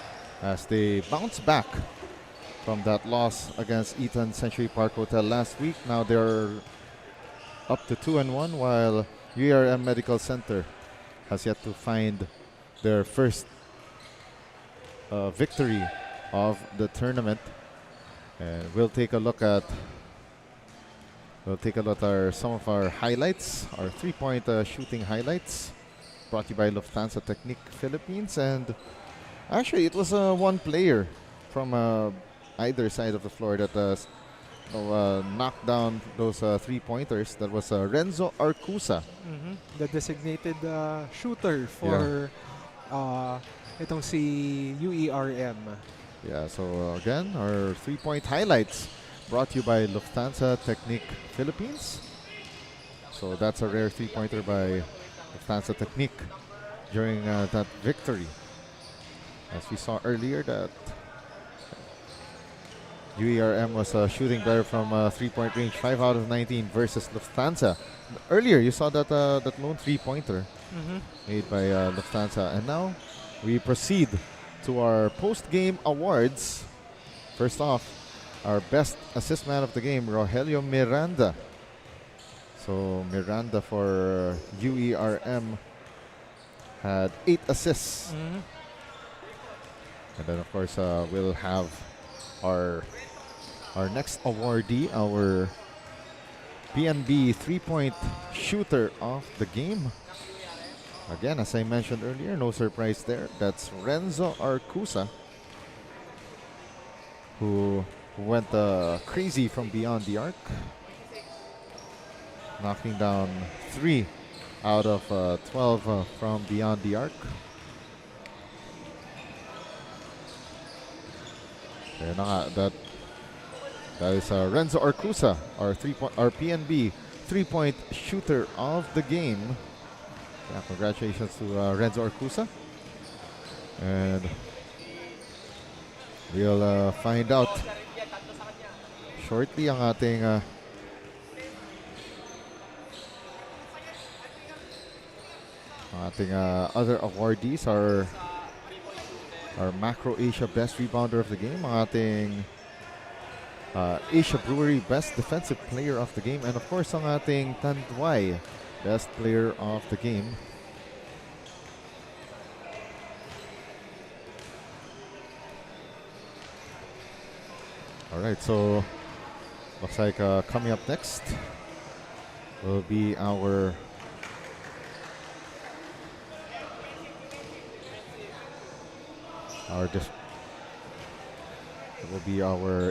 as they bounce back from that loss against Eton Century Park Hotel last week. Now they're up to 2-1, while UERM Medical Center has yet to find their first victory of the tournament. And we'll take a look at some of our highlights, our three-point shooting highlights, brought to you by Lufthansa Technique Philippines. And actually, it was one player from either side of the floor that knocked down those three-pointers. That was Renzo Arcusa. The designated shooter for itong si UERM. Yeah, so again, our three-point highlights brought to you by Lufthansa Technique Philippines. So that's a rare three-pointer by LUFTHANSA Technique during that victory. As we saw earlier, that UERM was shooting better from three-point range, 5 out of 19 versus LUFTHANSA. Earlier, you saw that that lone three-pointer made by LUFTHANSA. And now we proceed to our post-game awards. First off, our best assist man of the game, Rogelio Miranda. So Miranda for UERM had 8 assists. And then of course we'll have our next awardee, our PNB three-point shooter of the game. Again, as I mentioned earlier, no surprise there. That's Renzo Arcusa, who went crazy from beyond the arc, knocking down 3 out of 12 from beyond the arc. Kaya na nga, that is Renzo Arcusa, our PNB three-point shooter of the game. Yeah, congratulations to Renzo Arcusa. And we'll find out shortly ang ating other awardees. Our Macro Asia Best Rebounder of the game, ang ating Asia Brewery Best Defensive Player of the game, and of course ang ating Tanduay Best Player of the game. Alright, so looks like coming up next will be our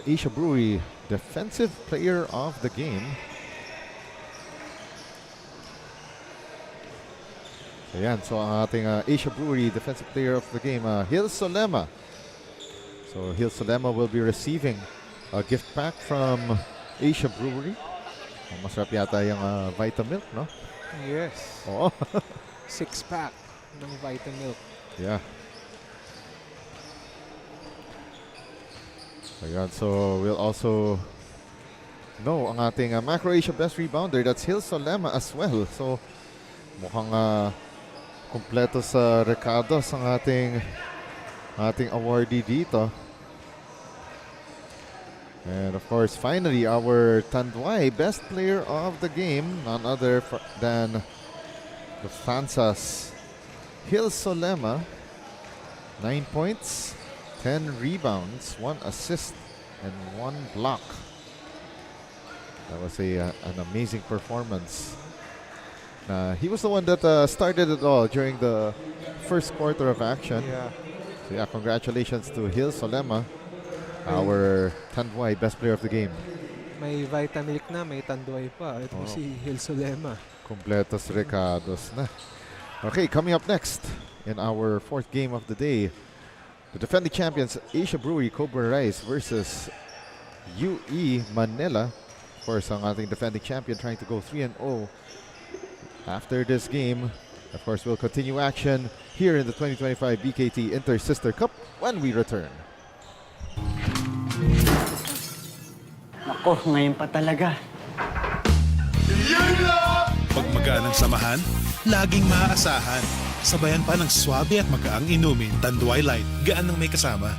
Asia Brewery Defensive Player of the game. So yan, so ang ating Asia Brewery Defensive Player of the game, Hil Solema. So Hil Solema will be receiving a gift pack from Asia Brewery. Masarap yata yung Vitamilk, no? Yes. Oo. 6-pack ng Vitamilk. Yeah. Ayan, so we'll also know ang ating Macro Asia Best Rebounder. That's Hil Solema as well. So mukhang kompleto sa recados ang ating awardee dito. And of course, finally, our Tanduay Best Player of the game, none other than LUFTHANSA's Hil Solema. 9 points, 10 rebounds, 1 assist, and 1 block. That was an amazing performance. He was the one that started it all during the first quarter of action. Yeah. So yeah, congratulations to Hil Solema, our Tanduay Best Player of the game. May Vitamilk na, may Tanduay pa. Ito si Hil Solema. Completos recados na. Okay, coming up next in our 4th game of the day, the defending champions Asia Brewery Cobra Rice versus UE Manila. Of course, ang ating defending champion trying to go 3-0 after this game. Of course, we'll continue action here in the 2025 BKT Inter-Sister Cup when we return. Nako, ngayon pa talaga. Pag magaan ang samahan, laging maaasahan. Sabayan pa ng swabe at magaang inumin, Tanduay Light, gaan ng may kasama.